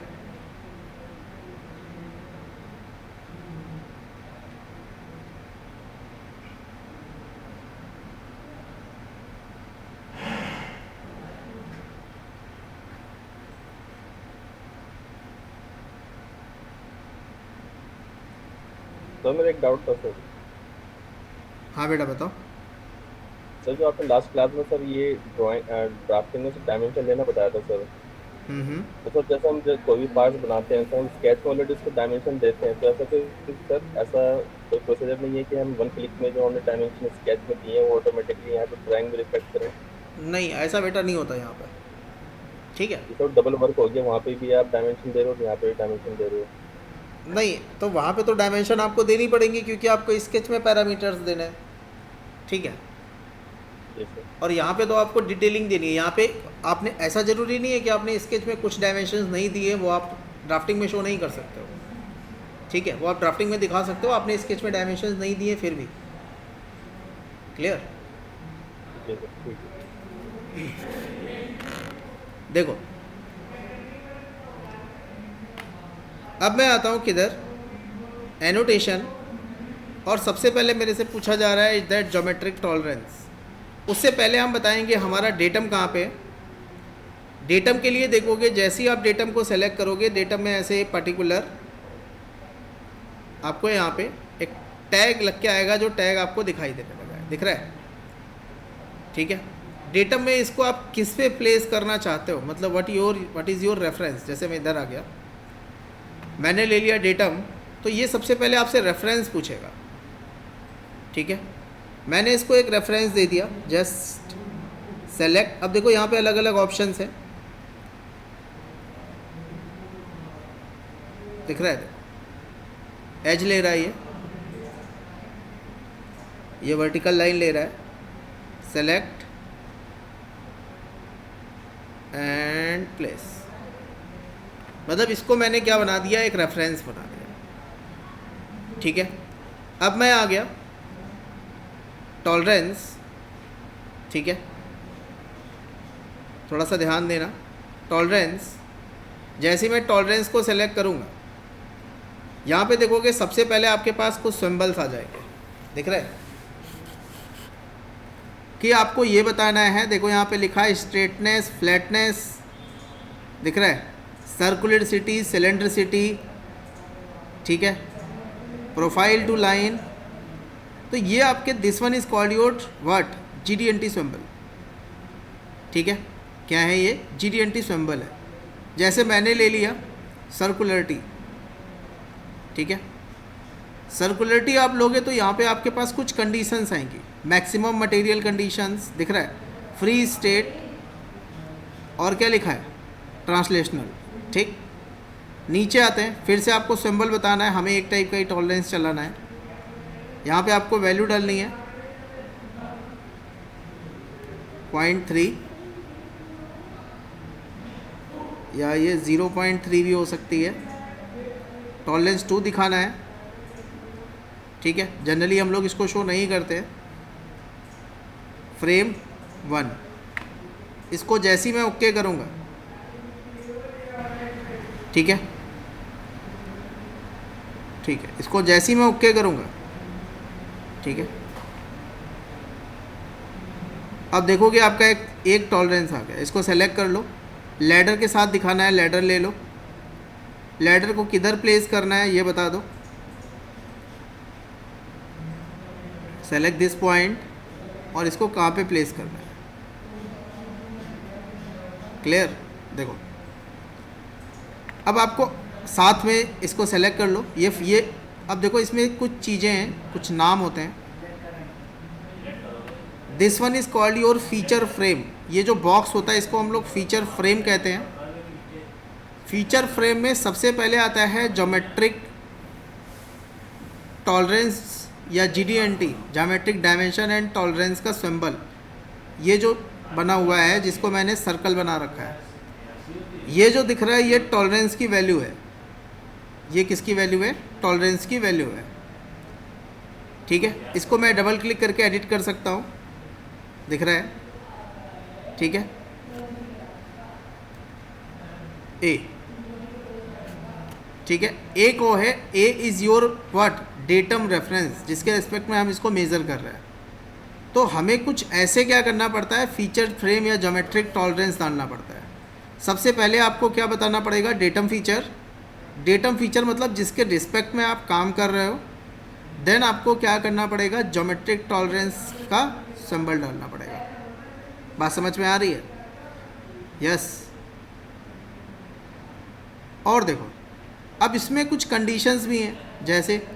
सर मेरा एक डाउट था सर। हाँ बेटा बताओ। सर जो आपने लास्ट क्लास में सर ये ड्राइंग ड्राफ्टिंग में डायमेंशन लेना बताया था सर, तो सर जैसे हम जब कोई भी पार्ट्स बनाते हैं सर हम स्केच में ऑलरेडी उसको डायमेंशन देते हैं, तो ऐसा कोई सर ऐसा कोई प्रोसीजर नहीं है कि हम वन क्लिक में जो हमने डायमेंशन स्केच में दिए हैं वो ऑटोमेटिकली यहाँ पे ड्राइंग में रिफ्लेक्ट करें? नहीं, ऐसा बेटा नहीं होता यहाँ पर, ठीक है। तो डबल वर्क हो गया, वहाँ पे भी आप डायमेंशन दे रहे हो, यहाँ पे भी डायमेंशन दे रहे हो। नहीं, तो वहाँ पे तो डायमेंशन आपको देनी पड़ेंगी क्योंकि आपको स्केच में पैरामीटर्स देने हैं, ठीक है। जी सर। और यहाँ पे तो आपको डिटेलिंग देनी है। यहाँ पे आपने, ऐसा ज़रूरी नहीं है कि आपने स्केच में कुछ डायमेंशंस नहीं दिए, वो आप ड्राफ्टिंग में शो नहीं कर सकते हो, ठीक है। वो आप ड्राफ्टिंग में दिखा सकते हो, आपने स्केच में डायमेंशंस नहीं दिए फिर भी। क्लियर? जी सर, ठीक है। देखो अब मैं आता हूँ किधर, एनोटेशन, और सबसे पहले मेरे से पूछा जा रहा है इज दैट ज्योमेट्रिक टॉलरेंस। उससे पहले हम बताएंगे हमारा डेटम कहाँ पे है। डेटम के लिए देखोगे, जैसे ही आप डेटम को सेलेक्ट करोगे, डेटम में ऐसे पर्टिकुलर आपको यहाँ पे एक टैग लग के आएगा, जो टैग आपको दिखाई देने लगा है, दिख रहा है, ठीक है। डेटम में इसको आप किस पे प्लेस करना चाहते हो, मतलब व्हाट इज़ योर रेफरेंस। जैसे मैं इधर आ गया, मैंने ले लिया डेटम, तो ये सबसे पहले आपसे रेफरेंस पूछेगा, ठीक है। मैंने इसको एक रेफरेंस दे दिया, जस्ट सेलेक्ट। अब देखो यहाँ पे अलग अलग ऑप्शंस हैं, दिख रहा है, एज ले रहा है, ये वर्टिकल लाइन ले रहा है, सेलेक्ट एंड प्लेस। मतलब इसको मैंने क्या बना दिया, एक रेफरेंस बना दिया, ठीक है। अब मैं आ गया टॉलरेंस, ठीक है, थोड़ा सा ध्यान देना। टॉलरेंस, जैसे मैं टॉलरेंस को सेलेक्ट करूँगा, यहाँ पे देखोगे सबसे पहले आपके पास कुछ सिंबल्स आ जाएंगे, दिख रहा है, कि आपको ये बताना है। देखो यहाँ पे लिखा है स्ट्रेटनेस, फ्लैटनेस, दिख रहा है, सर्कुलरिटी, सिलेंड्रिसिटी, ठीक है, प्रोफाइल टू लाइन। तो ये आपके this one is called your what, GD&T symbol, ठीक है। क्या है ये, GD&T सिंबल है। जैसे मैंने ले लिया सर्कुलरिटी, ठीक है। सर्कुलरिटी आप लोगे तो यहाँ पे आपके पास कुछ कंडीशंस आएंगी, मैक्सिमम मटेरियल कंडीशंस, दिख रहा है, फ्री स्टेट, और क्या लिखा है, ट्रांसलेशनल, ठीक। नीचे आते हैं, फिर से आपको सिंबल बताना है, हमें एक टाइप का ही टॉलरेंस चलाना है। यहाँ पे आपको वैल्यू डालनी है 0.3 या ये 0.3 भी हो सकती है। टॉलरेंस 2 दिखाना है, ठीक है। जनरली हम लोग इसको शो नहीं करते हैं। फ्रेम 1, इसको जैसे ही मैं ओके करूँगा, ठीक है, ठीक है, इसको जैसे ही मैं ओके करूँगा, ठीक है। अब देखोगे आपका एक टॉलरेंस आ गया, इसको सेलेक्ट कर लो। लैडर के साथ दिखाना है, लैडर ले लो। लैडर को किधर प्लेस करना है ये बता दो। सेलेक्ट दिस पॉइंट, और इसको कहाँ पे प्लेस करना है, क्लियर। देखो अब आपको साथ में इसको सेलेक्ट कर लो, ये अब देखो इसमें कुछ चीज़ें हैं, कुछ नाम होते हैं। This one is called your feature frame. ये जो बॉक्स होता है इसको हम लोग फीचर फ्रेम कहते हैं। फीचर फ्रेम में सबसे पहले आता है ज्योमेट्रिक टॉलरेंस या GD&T, geometric dimension and tolerance का सिंबल, ये जो बना हुआ है, जिसको मैंने सर्कल बना रखा है। ये जो दिख रहा है ये टॉलरेंस की वैल्यू है। ये किसकी वैल्यू है, टॉलरेंस की वैल्यू है, ठीक है। इसको मैं डबल क्लिक करके एडिट कर सकता हूँ, दिख रहा है, ठीक है। ए, ठीक है, ए को है, A is your what, datum reference, जिसके रिस्पेक्ट में हम इसको मेज़र कर रहे हैं। तो हमें कुछ ऐसे क्या करना पड़ता है, फीचर फ्रेम या ज्योमेट्रिक टॉलरेंस डालना पड़ता है। सबसे पहले आपको क्या बताना पड़ेगा, डेटम फीचर। डेटम फीचर मतलब जिसके रिस्पेक्ट में आप काम कर रहे हो, देन आपको क्या करना पड़ेगा, ज्योमेट्रिक टॉलरेंस का सिंबल डालना पड़ेगा। बात समझ में आ रही है? यस। और देखो अब इसमें कुछ कंडीशंस भी हैं, जैसे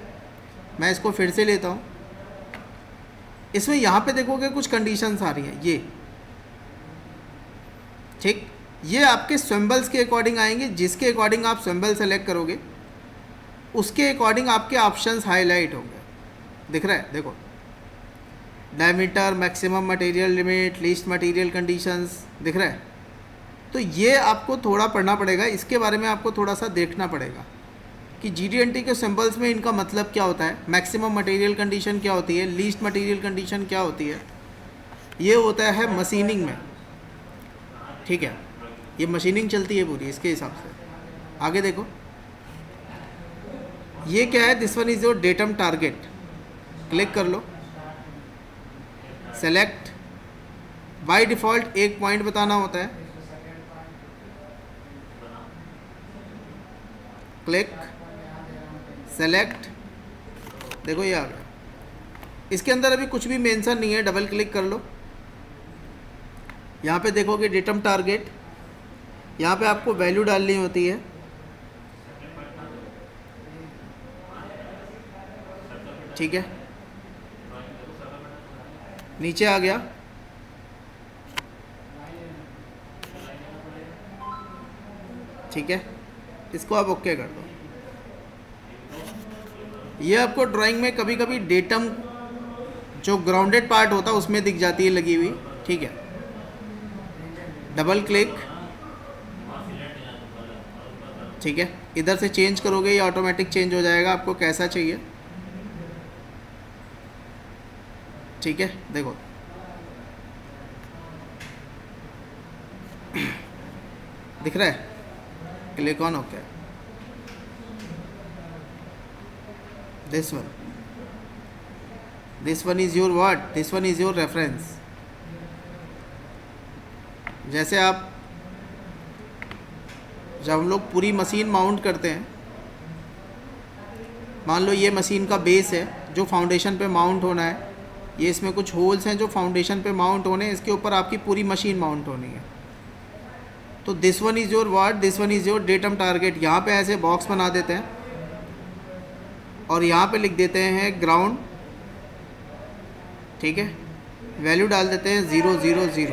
मैं इसको फिर से लेता हूँ, इसमें यहाँ पे देखोगे कुछ कंडीशंस आ रही हैं, ये ठीक, ये आपके सिंबल्स के अकॉर्डिंग आएंगे, जिसके अकॉर्डिंग आप सिंबल सेलेक्ट करोगे उसके अकॉर्डिंग आपके ऑप्शंस हाईलाइट होंगे। दिख रहा है? देखो, diameter, maximum material limit, least material conditions, दिख रहा है? तो ये आपको थोड़ा पढ़ना पड़ेगा, इसके बारे में आपको थोड़ा सा देखना पड़ेगा कि GD&T के सिंबल्स में इनका मतलब क्या होता है, मैक्सिमम मटेरियल कंडीशन क्या होती है, लीस्ट मटेरियल कंडीशन क्या होती है। ये होता है मशीनिंग में, ठीक है, ये मशीनिंग चलती है पूरी इसके हिसाब से। आगे देखो, ये क्या है, this one is your datum target. Click कर लो, सेलेक्ट, बाय डिफ़ॉल्ट एक पॉइंट बताना होता है, क्लिक, सेलेक्ट, देखो ये आ गया। इसके अंदर अभी कुछ भी मेंशन नहीं है, डबल क्लिक कर लो, यहाँ पे देखोगे डेटम टारगेट, यहाँ पे आपको वैल्यू डालनी होती है, ठीक है, नीचे आ गया, ठीक है, इसको आप ओके कर दो। ये आपको ड्राइंग में कभी कभी डेटम जो ग्राउंडेड पार्ट होता है उसमें दिख जाती है लगी हुई, ठीक है, डबल क्लिक, ठीक है, इधर से चेंज करोगे ये ऑटोमेटिक चेंज हो जाएगा, आपको कैसा चाहिए, ठीक है। देखो दिख रहा है, click on okay, this one is your what, this one is your reference. जैसे आप जब हम लोग पूरी मशीन माउंट करते हैं, मान लो ये मशीन का बेस है जो फाउंडेशन पे माउंट होना है, ये इसमें कुछ होल्स हैं जो फाउंडेशन पे माउंट होने हैं, इसके ऊपर आपकी पूरी मशीन माउंट होनी है। तो this one is your what, this one is your datum target. यहाँ पे ऐसे बॉक्स बना देते हैं और यहाँ पे लिख देते हैं ग्राउंड, ठीक है, वैल्यू डाल देते हैं 000,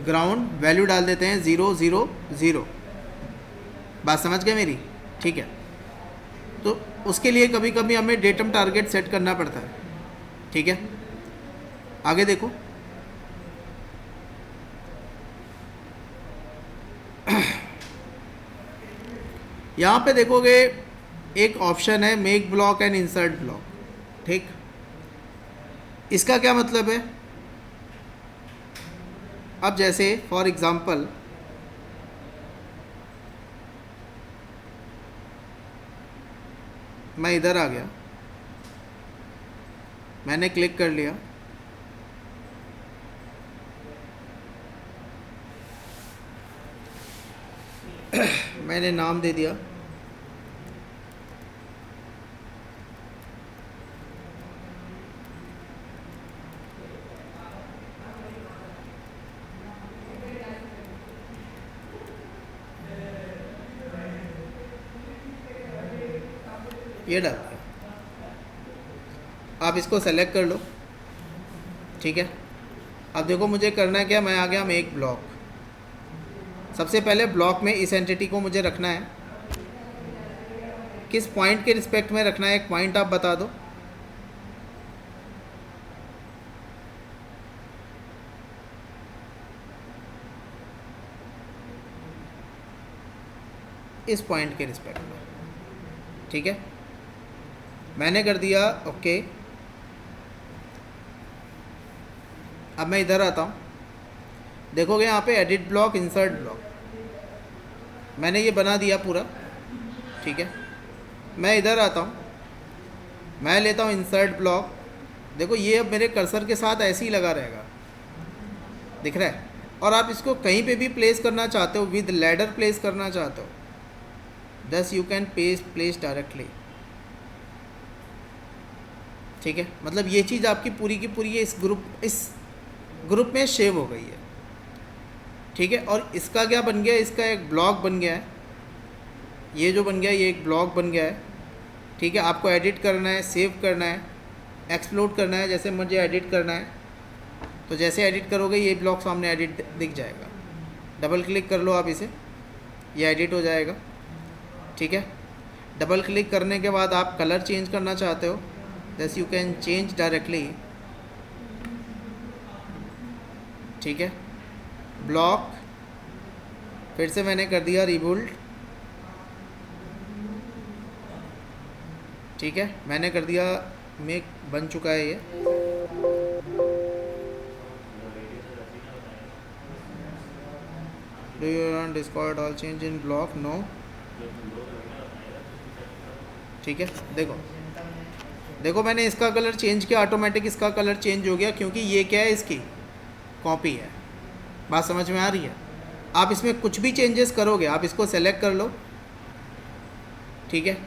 ग्राउंड वैल्यू डाल देते हैं 000। बात समझ गए मेरी? ठीक है, तो उसके लिए कभी कभी हमें डेटम टारगेट सेट करना पड़ता है, ठीक है। आगे देखो, यहाँ पे देखोगे एक ऑप्शन है make block and insert block, ठीक। इसका क्या मतलब है? अब जैसे फॉर एग्जांपल मैं इधर आ गया, मैंने क्लिक कर लिया, मैंने नाम दे दिया, ये डाल दिया। आप इसको सेलेक्ट कर लो, ठीक है। अब देखो मुझे करना है क्या, मैं आ गया मेक ब्लॉक। सबसे पहले ब्लॉक में इस एंटिटी को मुझे रखना है, किस पॉइंट के रिस्पेक्ट में रखना है, एक पॉइंट आप बता दो। इस पॉइंट के रिस्पेक्ट में, ठीक है, मैंने कर दिया ओके। अब मैं इधर आता हूँ, देखोगे यहाँ पे एडिट ब्लॉक, इंसर्ट ब्लॉक, मैंने ये बना दिया पूरा, ठीक है। मैं इधर आता हूँ, मैं लेता हूँ इंसर्ट ब्लॉक, देखो ये अब मेरे कर्सर के साथ ऐसे ही लगा रहेगा, दिख रहा है। और आप इसको कहीं पे भी प्लेस करना चाहते हो, विद लैडर प्लेस करना चाहते हो, दस यू कैन प्लेस डायरेक्टली, ठीक है, मतलब ये चीज़ आपकी पूरी की पूरी इस ग्रुप में सेव हो गई है। ठीक है, और इसका क्या बन गया, इसका एक ब्लॉक बन गया है, ये जो बन गया ये एक ब्लॉक बन गया है। ठीक है, आपको एडिट करना है, सेव करना है, एक्सप्लोड करना है, जैसे मुझे एडिट करना है तो जैसे एडिट करोगे ये ब्लॉक सामने एडिट दिख जाएगा। डबल क्लिक कर लो आप इसे, ये एडिट हो जाएगा। ठीक है, डबल क्लिक करने के बाद आप कलर चेंज करना चाहते हो, जैसे यू कैन चेंज डायरेक्टली। ठीक है, ब्लॉक फिर से मैंने कर दिया रिबुल्ड। ठीक है, मैंने कर दिया, मेक बन चुका है ये। Do you want discard all change in block? No. ठीक है, देखो मैंने इसका कलर चेंज किया, ऑटोमेटिक इसका कलर चेंज हो गया, क्योंकि ये क्या है, इसकी कॉपी है। बात समझ में आ रही है? आप इसमें कुछ भी चेंजेस करोगे, आप इसको सेलेक्ट कर लो। ठीक है,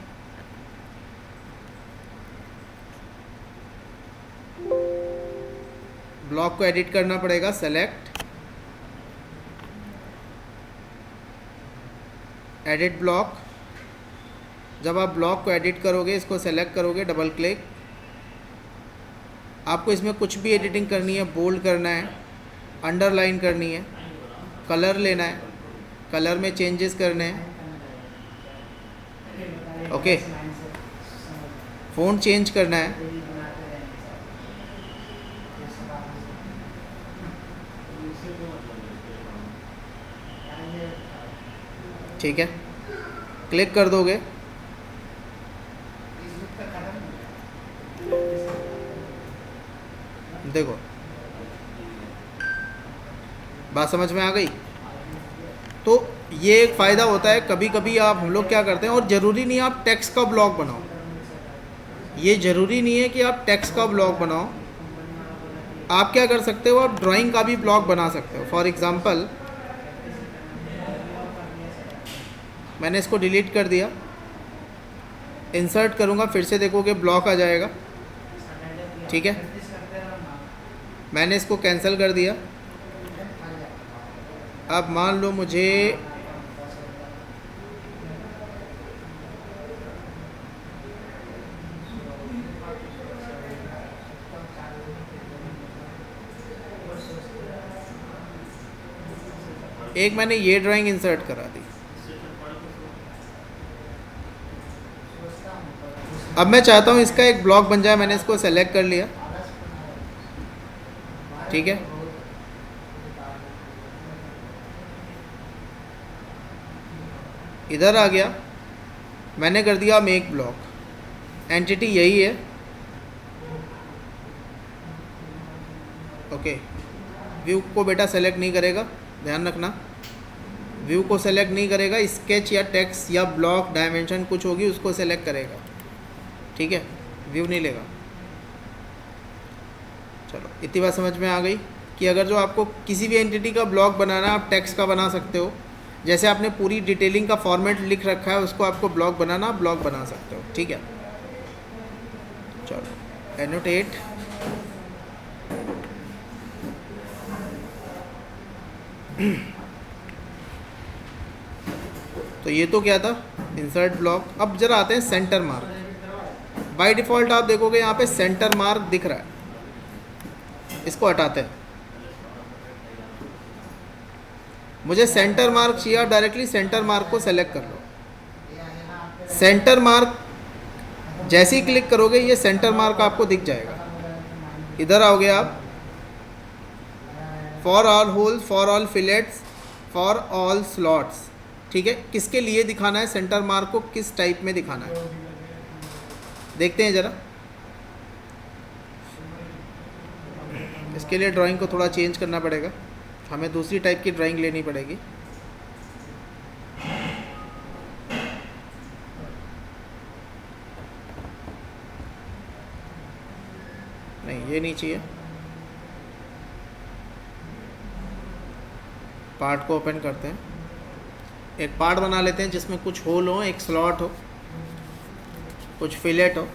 ब्लॉक को एडिट करना पड़ेगा, सेलेक्ट, एडिट ब्लॉक। जब आप ब्लॉक को एडिट करोगे, इसको सेलेक्ट करोगे, डबल क्लिक, आपको इसमें कुछ भी एडिटिंग करनी है, बोल्ड करना है, अंडरलाइन करनी है, कलर लेना है, कलर में चेंजेस करने हैं। ओके, फ़ॉन्ट चेंज करना है। ठीक है, क्लिक कर दोगे, देखो बात समझ में आ गई। तो ये एक फ़ायदा होता है, कभी कभी हम लोग क्या करते हैं, और ज़रूरी नहीं आप टेक्स्ट का ब्लॉग बनाओ, ये ज़रूरी नहीं है कि आप टेक्स्ट का ब्लॉग बनाओ। आप क्या कर सकते हो, आप ड्राइंग का भी ब्लॉग बना सकते हो। फॉर एग्ज़ाम्पल मैंने इसको डिलीट कर दिया, इंसर्ट करूँगा, फिर से देखोगे ब्लॉक आ जाएगा। ठीक है, मैंने इसको कैंसिल कर दिया। अब मान लो मुझे एक मैंने ये ड्राइंग इंसर्ट करा दी। अब मैं चाहता हूँ इसका एक ब्लॉक बन जाए, मैंने इसको सेलेक्ट कर लिया। ठीक है, इधर आ गया, मैंने कर दिया मेक ब्लॉक, एंटिटी यही है। ओके, व्यू को बेटा सेलेक्ट नहीं करेगा, ध्यान रखना, व्यू को सेलेक्ट नहीं करेगा, स्केच या टेक्स्ट या ब्लॉक डायमेंशन कुछ होगी उसको सेलेक्ट करेगा। ठीक है, व्यू नहीं लेगा। चलो, इतनी बात समझ में आ गई कि अगर जो आपको किसी भी एंटिटी का ब्लॉक बनाना है, आप टेक्स्ट का बना सकते हो। जैसे आपने पूरी डिटेलिंग का फॉर्मेट लिख रखा है, उसको आपको ब्लॉक बनाना, आप ब्लॉक बना सकते हो। ठीक है, चलो एनोटेट। तो ये तो क्या था, इंसर्ट ब्लॉक। अब जरा आते हैं सेंटर मार्क। बाय डिफ़ॉल्ट आप देखोगे यहाँ पे सेंटर मार्क दिख रहा है, इसको हटाते हैं। मुझे सेंटर मार्क चाहिए, आप डायरेक्टली सेंटर मार्क को सेलेक्ट कर लो। सेंटर मार्क जैसे ही क्लिक करोगे, ये सेंटर मार्क आपको दिख जाएगा। इधर आओगे आप, for all holes, for all fillets, for all slots. ठीक है, किसके लिए दिखाना है सेंटर मार्क को, किस टाइप में दिखाना है, देखते हैं ज़रा। इसके लिए ड्राइंग को थोड़ा चेंज करना पड़ेगा, हमें दूसरी टाइप की ड्राइंग लेनी पड़ेगी। नहीं, ये नहीं चाहिए। पार्ट को ओपन करते हैं, एक पार्ट बना लेते हैं जिसमें कुछ होल हो, एक स्लॉट हो, कुछ फिलेट हो।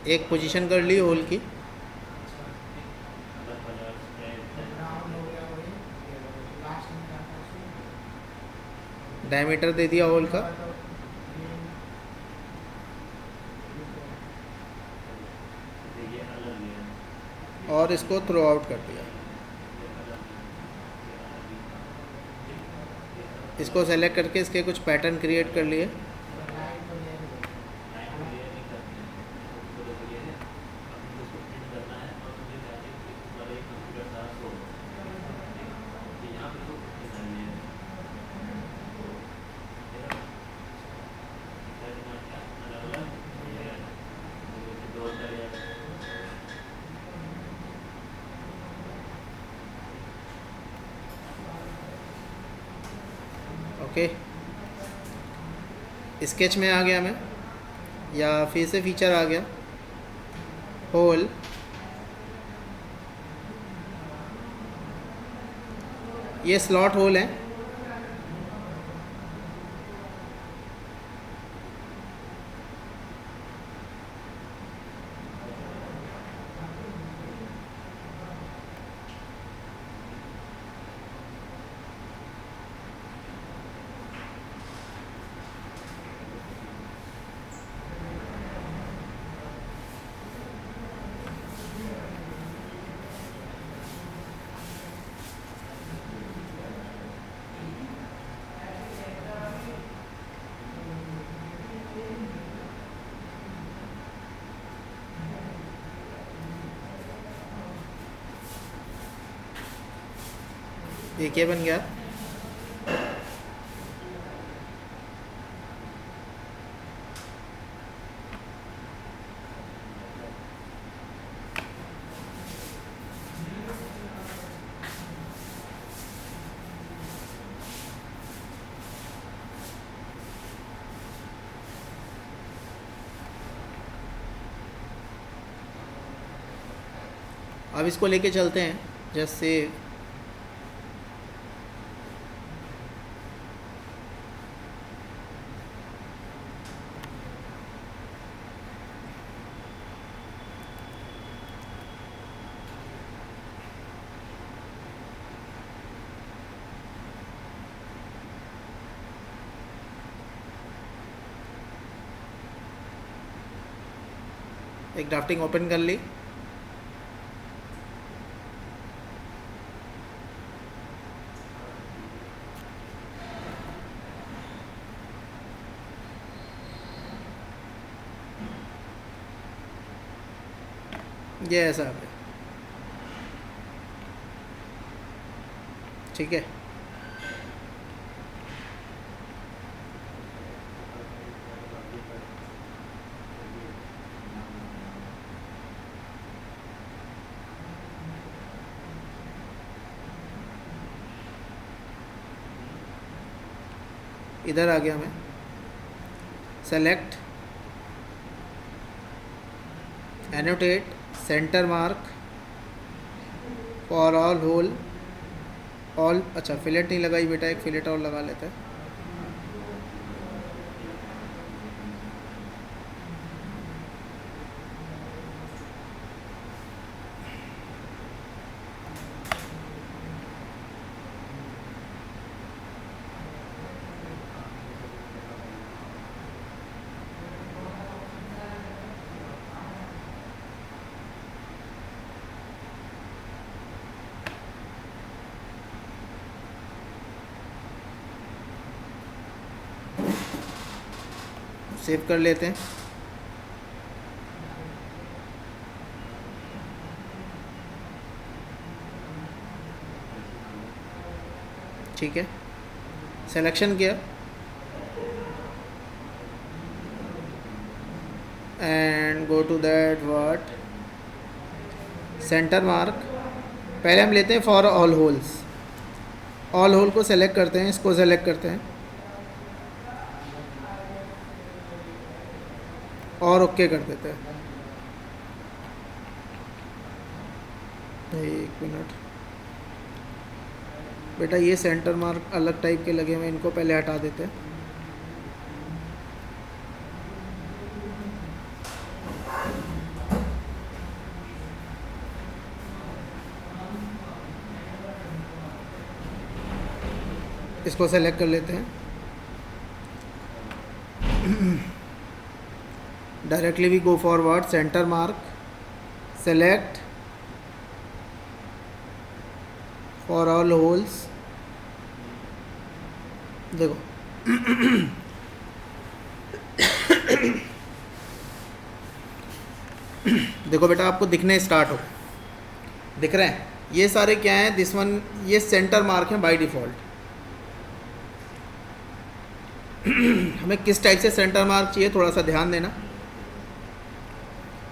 एक पोजीशन कर ली होल की, डायमीटर दे दिया होल का, और इसको थ्रो आउट कर दिया। इसको सेलेक्ट करके इसके कुछ पैटर्न क्रिएट कर लिए। ओके, स्केच में आ गया मैं, या फिर से फीचर आ गया होल, ये स्लॉट होल है। ये क्या बन गया? अब इसको लेके चलते हैं, जैसे एक ड्राफ्टिंग ओपन कर ली, ये ऐसा आ गया, ठीक है। इधर आ गया मैं, select, annotate, centre mark for all hole, all, अच्छा फिलेट नहीं लगाई बेटा, एक फिलेट और लगा लेते हैं। सेव कर लेते हैं। ठीक है, सिलेक्शन किया and go to that what centre mark. पहले हम लेते हैं for all holes, all hole को सेलेक्ट करते हैं, इसको सेलेक्ट करते हैं और ओके कर देते हैं। एक मिनट बेटा, ये सेंटर मार्क अलग टाइप के लगे हुए, इनको पहले हटा देते हैं। इसको सेलेक्ट कर लेते हैं। Directly we go forward centre mark, select for all holes. देखो देखो बेटा, आपको दिखने स्टार्ट हो, दिख रहे हैं ये सारे क्या हैं, दिस वन ये सेंटर मार्क है बाय डिफ़ॉल्ट। हमें किस टाइप से सेंटर मार्क चाहिए थोड़ा सा ध्यान देना।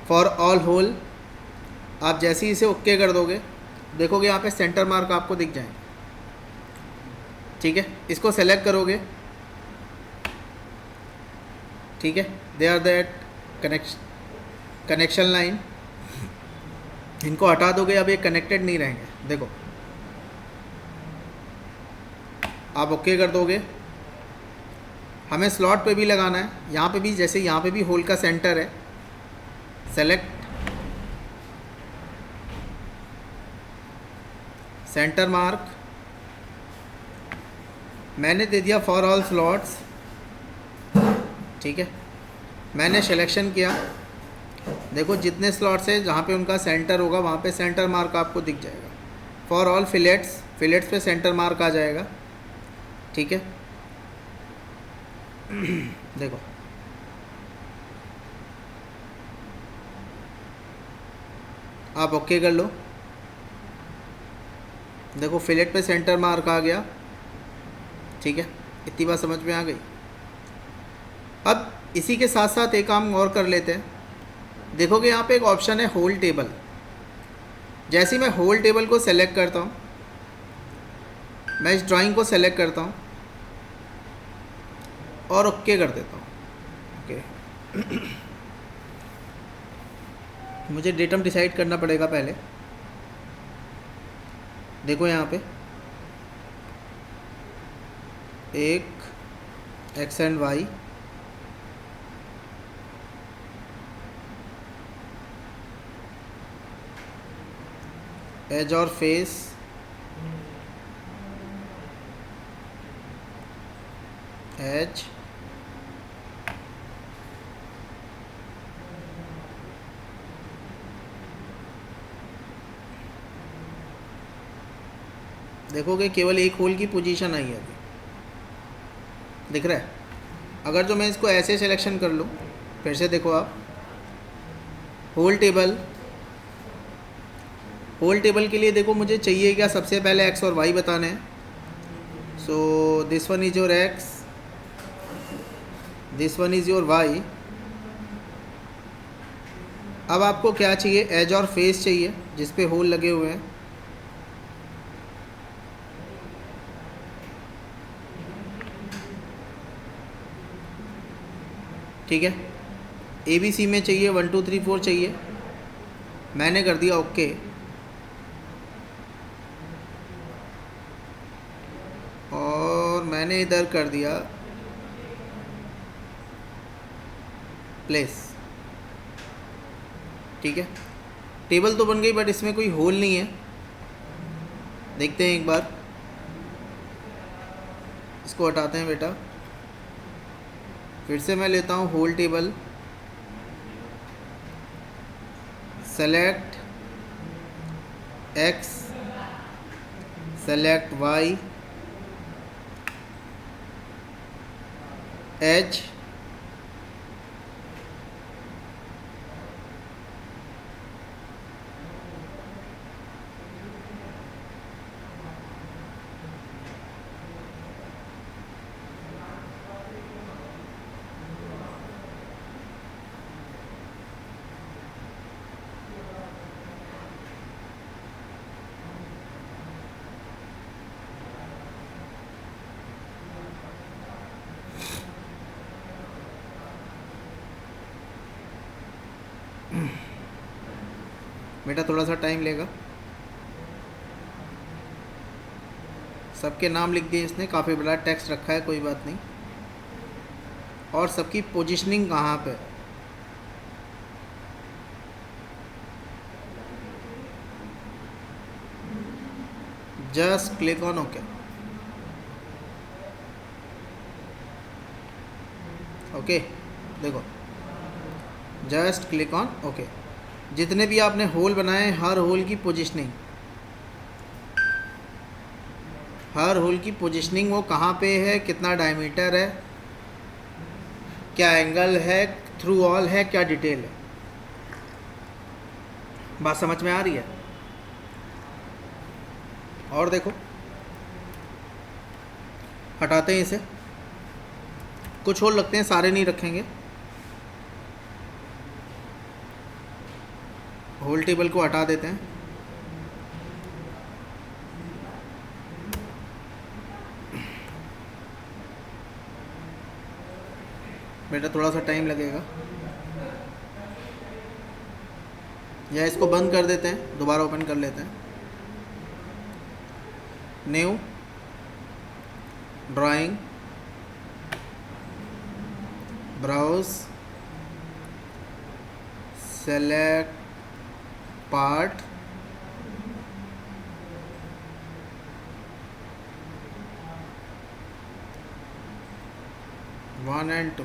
फॉर ऑल होल आप जैसे ही इसे ओके कर दोगे, देखोगे यहाँ पे सेंटर मार्क आपको दिख जाएंगे। ठीक है, इसको सेलेक्ट करोगे, ठीक है, they are that connection line, इनको हटा दोगे, अब ये कनेक्टेड नहीं रहेंगे। देखो आप ओके कर दोगे, हमें स्लॉट पे भी लगाना है, यहाँ पे भी, जैसे यहाँ पे भी होल का सेंटर है, सेलेक्ट सेंटर मार्क, मैंने दे दिया फॉर ऑल स्लॉट्स। ठीक है, मैंने सिलेक्शन किया, देखो जितने स्लॉट्स हैं जहाँ पे उनका सेंटर होगा वहाँ पे सेंटर मार्क आपको दिख जाएगा। फॉर ऑल फिलेट्स, फिलेट्स पे सेंटर मार्क आ जाएगा। ठीक है, देखो आप ओके कर लो, देखो फिलेट पे सेंटर मार्क आ गया। ठीक है, इतनी बात समझ में आ गई। अब इसी के साथ साथ एक काम और कर लेते हैं। देखोगे यहाँ पे एक ऑप्शन है होल टेबल। जैसे ही मैं होल टेबल को सेलेक्ट करता हूँ, मैं इस ड्राइंग को सेलेक्ट करता हूँ और ओके कर देता हूँ। ओके मुझे डेटम डिसाइड करना पड़ेगा पहले। देखो यहाँ पे एक एक्स एंड वाई, एज और फेस, एज, देखोगे केवल एक होल की पोजीशन आई है अभी, दिख रहा है। अगर जो मैं इसको ऐसे सिलेक्शन कर लूँ, फिर से देखो आप होल टेबल, होल टेबल के लिए देखो मुझे चाहिए क्या, सबसे पहले एक्स और वाई बताने हैं। So this one is your X, this one is your Y. अब आपको क्या चाहिए, एज और फेस चाहिए जिस पे होल लगे हुए हैं। ठीक है, ए बी सी में चाहिए, 1 2 3 4 चाहिए, मैंने कर दिया ओके। और मैंने इधर कर दिया प्लेस। ठीक है, टेबल तो बन गई बट इसमें कोई होल नहीं है। देखते हैं एक बार, इसको हटाते हैं बेटा, फिर से मैं लेता हूँ hole table, select X, select Y, H, बेटा थोड़ा सा टाइम लेगा। सबके नाम लिख दिए इसने, काफ़ी बड़ा टेक्स्ट रखा है, कोई बात नहीं। और सबकी पोजीशनिंग कहाँ पे, just click on okay. Okay देखो, जस्ट क्लिक ऑन ओके। जितने भी आपने होल बनाए, हर होल की पोजीशनिंग, हर होल की पोजीशनिंग वो कहाँ पे है, कितना डायमीटर है, क्या एंगल है, थ्रू ऑल है, क्या डिटेल है। बात समझ में आ रही है? और देखो, हटाते हैं इसे, कुछ होल लगते हैं, सारे नहीं रखेंगे। होल टेबल को हटा देते हैं। बेटा थोड़ा सा टाइम लगेगा, या इसको बंद कर देते हैं, दोबारा ओपन कर लेते हैं। New drawing, browse, select part, one and two.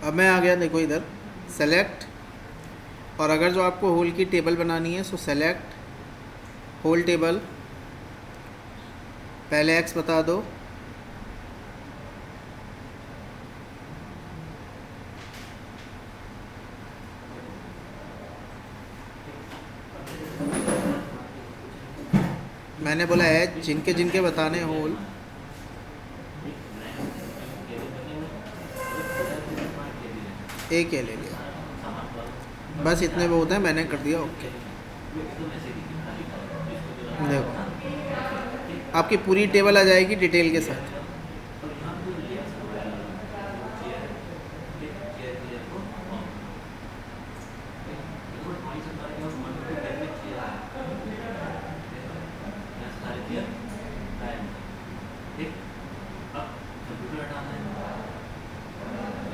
अब मैं आ गया, देखो इधर सेलेक्ट, और अगर जो आपको होल की टेबल बनानी है सो सेलेक्ट होल टेबल, पहले एक्स बता दो, मैंने बोला है जिनके जिनके बताने होल, एक ले लिया, बस इतने बहुत हैं, मैंने कर दिया ओके। देखो आपकी पूरी टेबल आ जाएगी डिटेल के साथ।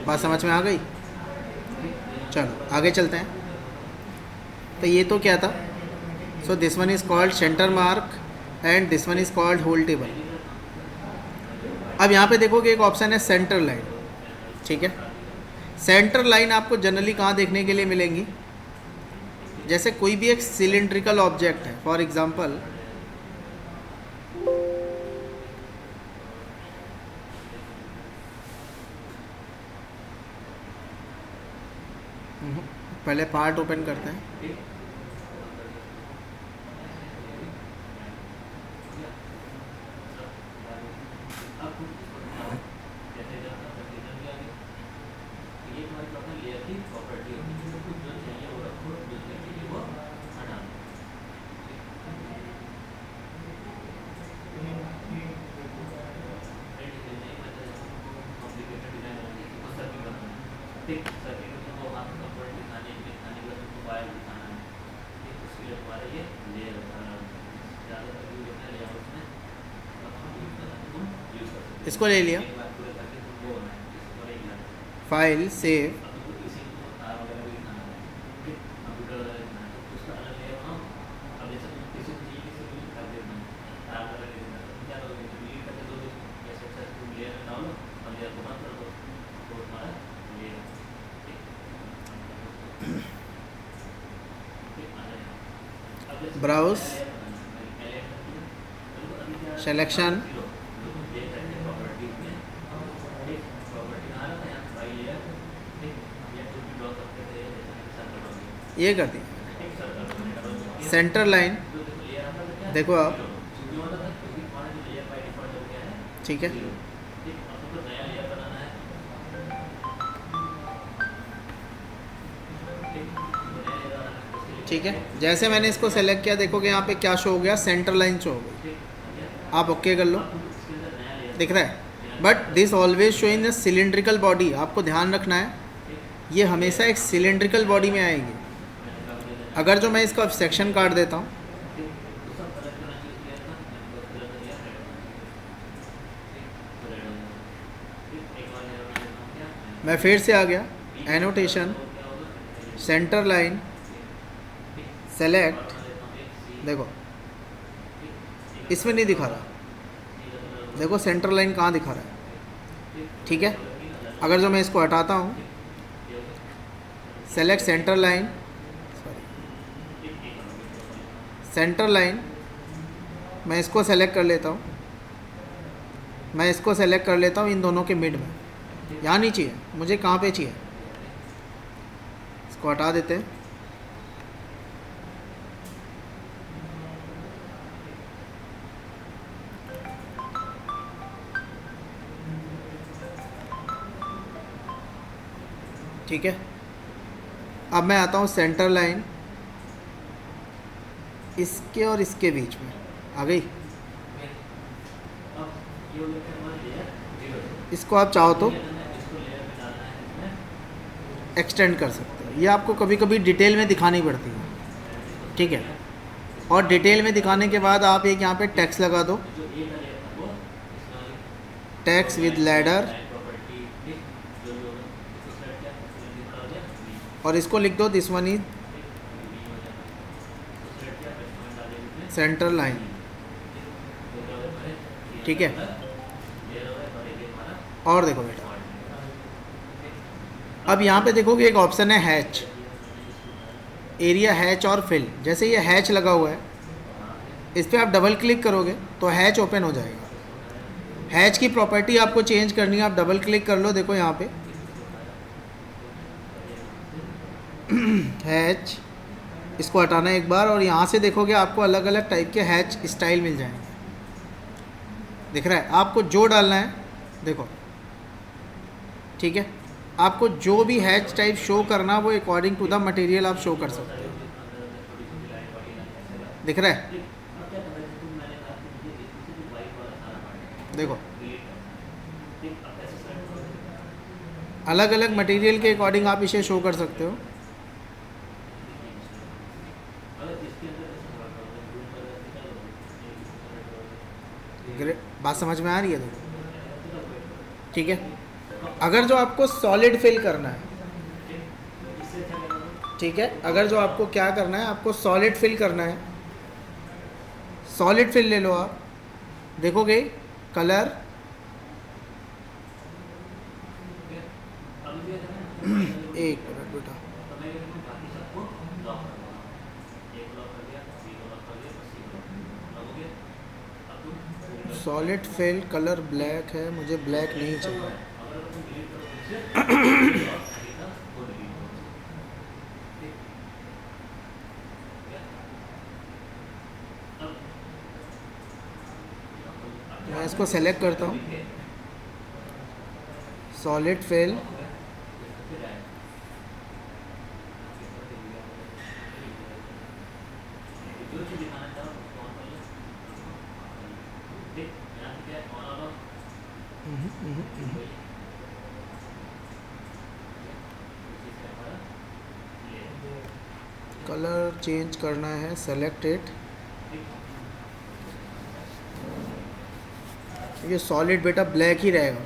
बात समझ में आ गई? चलो आगे चलते हैं। तो ये तो क्या था, so this one is called centre mark and this one is called hole table. अब यहाँ पे देखोगे एक ऑप्शन है सेंटर लाइन, ठीक है। सेंटर लाइन आपको जनरली कहाँ देखने के लिए मिलेंगी, जैसे कोई भी एक सिलेंड्रिकल ऑब्जेक्ट है, फॉर एग्जांपल पहले पार्ट ओपन करते हैं। इसको ले लिया, फाइल सेव, ब्राउज, सिलेक्शन, ये कर दी। सेंटर लाइन देखो आप, ठीक है। ठीक है, जैसे मैंने इसको सेलेक्ट किया देखोगे यहाँ पे क्या शो हो गया, सेंटर लाइन शो हो गई। आप ओके कर लो, दिख रहा है। But this always show in a cylindrical body. आपको ध्यान रखना है ये हमेशा एक सिलेंड्रिकल बॉडी में आएगी। अगर जो मैं इसका सेक्शन काट देता हूँ, मैं फिर से आ गया एनोटेशन, सेंटर लाइन, सेलेक्ट, देखो इसमें नहीं दिखा रहा, देखो सेंटर लाइन कहाँ दिखा रहा है, ठीक है। अगर जो मैं इसको हटाता हूँ, select centre line, sorry centre line, मैं इसको सेलेक्ट कर लेता हूँ, मैं इसको सेलेक्ट कर लेता हूँ इन दोनों के मिड में। यहाँ नहीं चाहिए मुझे, कहाँ पे चाहिए, इसको हटा देते हैं। ठीक है, अब मैं आता हूँ सेंटर लाइन, इसके और इसके बीच में आ गई। इसको आप चाहो तो एक्सटेंड कर सकते हो, ये आपको कभी कभी डिटेल में दिखानी पड़ती है, ठीक है। और डिटेल में दिखाने के बाद आप एक यहाँ पे टेक्स्ट लगा दो, टेक्स्ट विद लैडर, और इसको लिख दो this one is centre line, ठीक है। और देखो बेटा, अब यहाँ पे देखोगे एक ऑप्शन है हैच, एरिया हैच और फिल। जैसे ये हैच लगा हुआ है, इस पर आप डबल क्लिक करोगे तो हैच ओपन हो जाएगा। हैच की प्रॉपर्टी आपको चेंज करनी है, आप डबल क्लिक कर लो, देखो यहाँ पे हैच, इसको हटाना है एक बार, और यहाँ से देखोगे आपको अलग अलग टाइप के हैच स्टाइल मिल जाएंगे, दिख रहा है। आपको जो डालना है देखो, ठीक है, आपको जो भी हैच टाइप शो करना वो अकॉर्डिंग टू द मटेरियल आप शो कर सकते हो, दिख रहा है। देखो अलग अलग मटेरियल के अकॉर्डिंग आप इसे शो कर सकते हो। बात समझ में आ रही है? देखो ठीक है। अगर जो आपको सॉलिड फिल करना है, ठीक है, अगर जो आपको क्या करना है, आपको सॉलिड फिल करना है, सॉलिड फिल ले लो आप, देखोगे कलर एक मिनट बेटा, सॉलिड फिल कलर ब्लैक है, मुझे ब्लैक नहीं चाहिए। मैं इसको सेलेक्ट करता हूँ, सॉलिड फिल, कलर चेंज करना है, सेलेक्ट इट। ये सॉलिड बेटा ब्लैक ही रहेगा।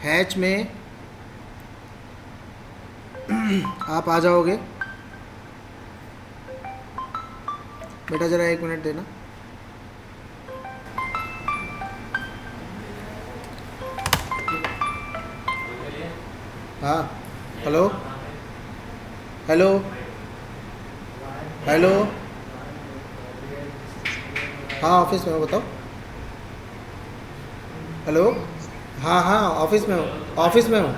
हैच में आप आ जाओगे बेटा, ज़रा एक मिनट देना। हाँ हेलो हेलो हेलो, हाँ ऑफिस में हो, बताओ। हेलो, हाँ हाँ ऑफिस में हूँ, ऑफिस में हूँ।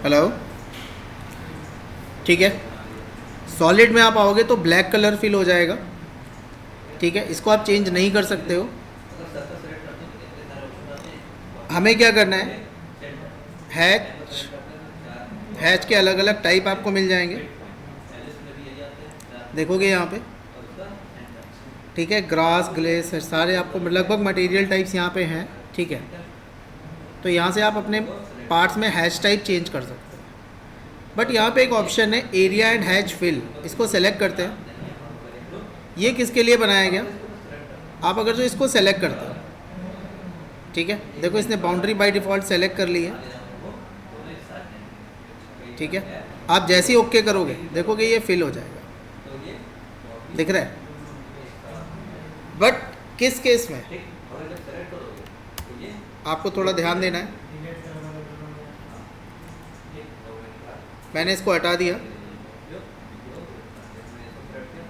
हेलो, ठीक है। सॉलिड में आप आओगे तो ब्लैक कलर फिल हो जाएगा, ठीक है। इसको आप चेंज नहीं कर सकते हो। हमें क्या करना है, हैच के अलग अलग टाइप आपको मिल जाएंगे, देखोगे यहाँ पे, ठीक है। ग्रास, ग्लेस, सारे आपको लगभग मटेरियल टाइप्स यहाँ पे हैं, ठीक है। तो यहाँ से आप अपने पार्ट्स में हैच टाइप चेंज कर सकते हैं। बट यहाँ पे एक ऑप्शन है एरिया एंड हैच फिल, इसको सेलेक्ट करते हैं। ये किसके लिए बनाया गया, आप अगर जो इसको सेलेक्ट करते हो, ठीक है, देखो इसने बाउंड्री बाय डिफ़ॉल्ट सेलेक्ट कर ली है, ठीक है। आप जैसे ही ओके करोगे देखोगे ये फिल हो जाएगा, दिख रहा है। बट किस केस में आपको थोड़ा ध्यान देना है। मैंने इसको हटा दिया,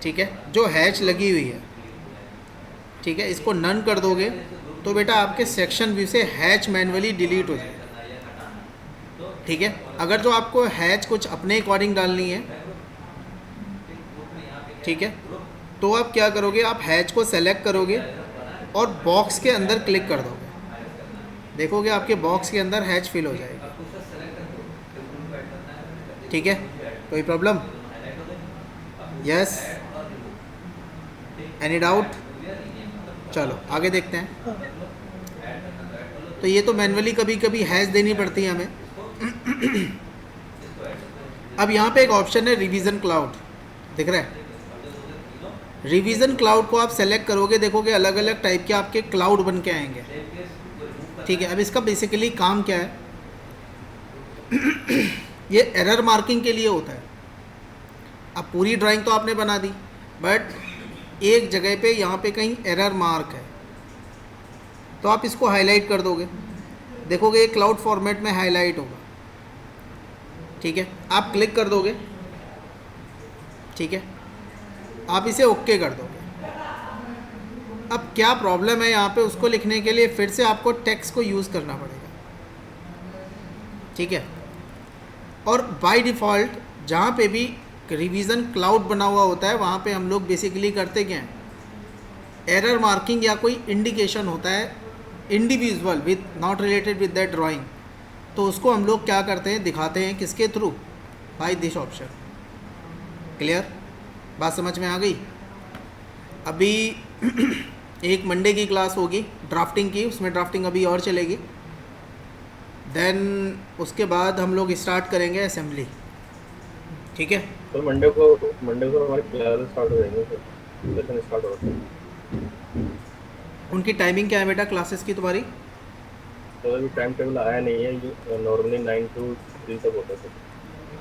ठीक है। जो हैच लगी हुई है, ठीक है, इसको नन कर दोगे तो बेटा आपके सेक्शन व्यू से हैच मैन्युअली डिलीट हो जाएगा, ठीक है। अगर जो आपको हैच कुछ अपने अकॉर्डिंग डालनी है, ठीक है, तो आप क्या करोगे, आप हैच को सेलेक्ट करोगे और बॉक्स के अंदर क्लिक कर दोगे, देखोगे आपके बॉक्स के अंदर हैच फिल हो जाएगी, ठीक है। कोई प्रॉब्लम? Yes, any doubt? चलो आगे देखते हैं। तो ये तो मैन्युअली कभी कभी हैच देनी पड़ती है हमें। अब यहाँ पे एक ऑप्शन है रिवीजन क्लाउड, दिख रहा है। रिवीजन क्लाउड को आप सेलेक्ट करोगे, देखोगे अलग अलग टाइप के आपके क्लाउड बन के आएंगे, ठीक है। अब इसका बेसिकली काम क्या है, ये एरर मार्किंग के लिए होता है। अब पूरी ड्राइंग तो आपने बना दी, बट एक जगह पे यहाँ पे कहीं एरर मार्क है, तो आप इसको हाईलाइट कर दोगे, देखोगे ये क्लाउड फॉर्मेट में हाईलाइट होगा, ठीक है। आप क्लिक कर दोगे, ठीक है, आप इसे ओके कर दोगे। अब क्या प्रॉब्लम है यहाँ पे, उसको लिखने के लिए फिर से आपको टेक्स्ट को यूज़ करना पड़ेगा, ठीक है। और बाय डिफ़ॉल्ट जहाँ पे भी रिवीजन क्लाउड बना हुआ होता है, वहाँ पे हम लोग बेसिकली करते क्या हैं, एरर मार्किंग या कोई इंडिकेशन होता है individual with not related with that drawing, तो उसको हम लोग क्या करते हैं, दिखाते हैं किसके थ्रू, बाय दिस ऑप्शन। क्लियर, बात समझ में आ गई? अभी एक मंडे की क्लास होगी ड्राफ्टिंग की, उसमें ड्राफ्टिंग अभी और चलेगी। देन उसके बाद हम लोग स्टार्ट करेंगे असेंबली, ठीक है। तो मंडे को हमारी क्लास स्टार्ट हो जाएंगे सर, सेशन स्टार्ट हो रहा है। उनकी टाइमिंग क्या है बेटा क्लासेस की तुम्हारी? तो अभी टाइम टेबल आया नहीं है, ये नॉर्मली 9 to 3 तक होता है सर।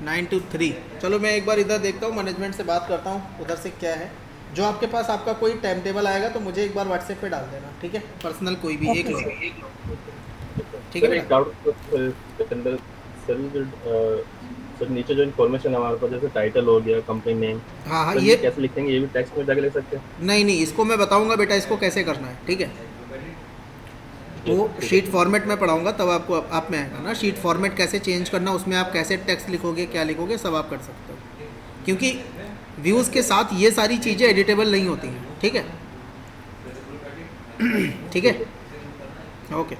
9 to 3। चलो मैं एक बार इधर देखता हूँ, मैनेजमेंट से बात करता हूँ उधर से क्या है। जो आपके पास आपका कोई टाइम टेबल आएगा तो मुझे एक बार व्हाट्सएप पे डाल देना, ठीक है। पर्सनल कोई भी एक लोग, ठीक है। एक डाउट के अंदर सर नीचे जो इन्फॉर्मेशन हमारे पास जैसे टाइटल हो गया, कंपनी नेम, हाँ, ये कैसे लिखेंगे, ये भी टेक्स्ट में जाके लिख सकते हैं? नहीं, इसको मैं बताऊंगा बेटा, इसको कैसे करना है, ठीक है। वो शीट फॉर्मेट में पढ़ाऊंगा तब आपको आप में आएगा ना, शीट फॉर्मेट कैसे चेंज करना, उसमें आप कैसे टेक्स्ट लिखोगे, क्या लिखोगे, सब आप कर सकते हो। क्योंकि व्यूज़ के साथ ये सारी चीज़ें एडिटेबल नहीं होती हैं, ठीक है। ठीक है, ओके।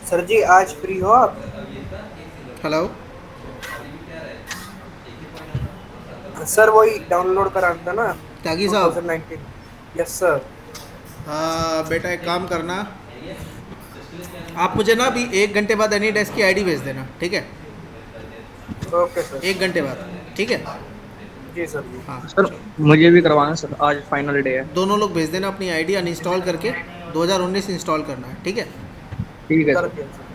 सर जी आज फ्री हो आप? हेलो सर, वही डाउनलोड कराना था ना त्यागी साहब। 2019। Yes sir. हाँ बेटा, एक काम करना, आप मुझे ना अभी 1 घंटे बाद एनी डेस्क की आईडी भेज देना, ठीक है। Okay sir. 1 घंटे बाद, ठीक है। जी सर जी। हाँ सर मुझे भी करवाना सर, आज फाइनल डे है। दोनों लोग भेज देना अपनी आईडी, अनइंस्टॉल करके 2019 इंस्टॉल करना है, ठीक है। ठीक है कर सर। दिया सर।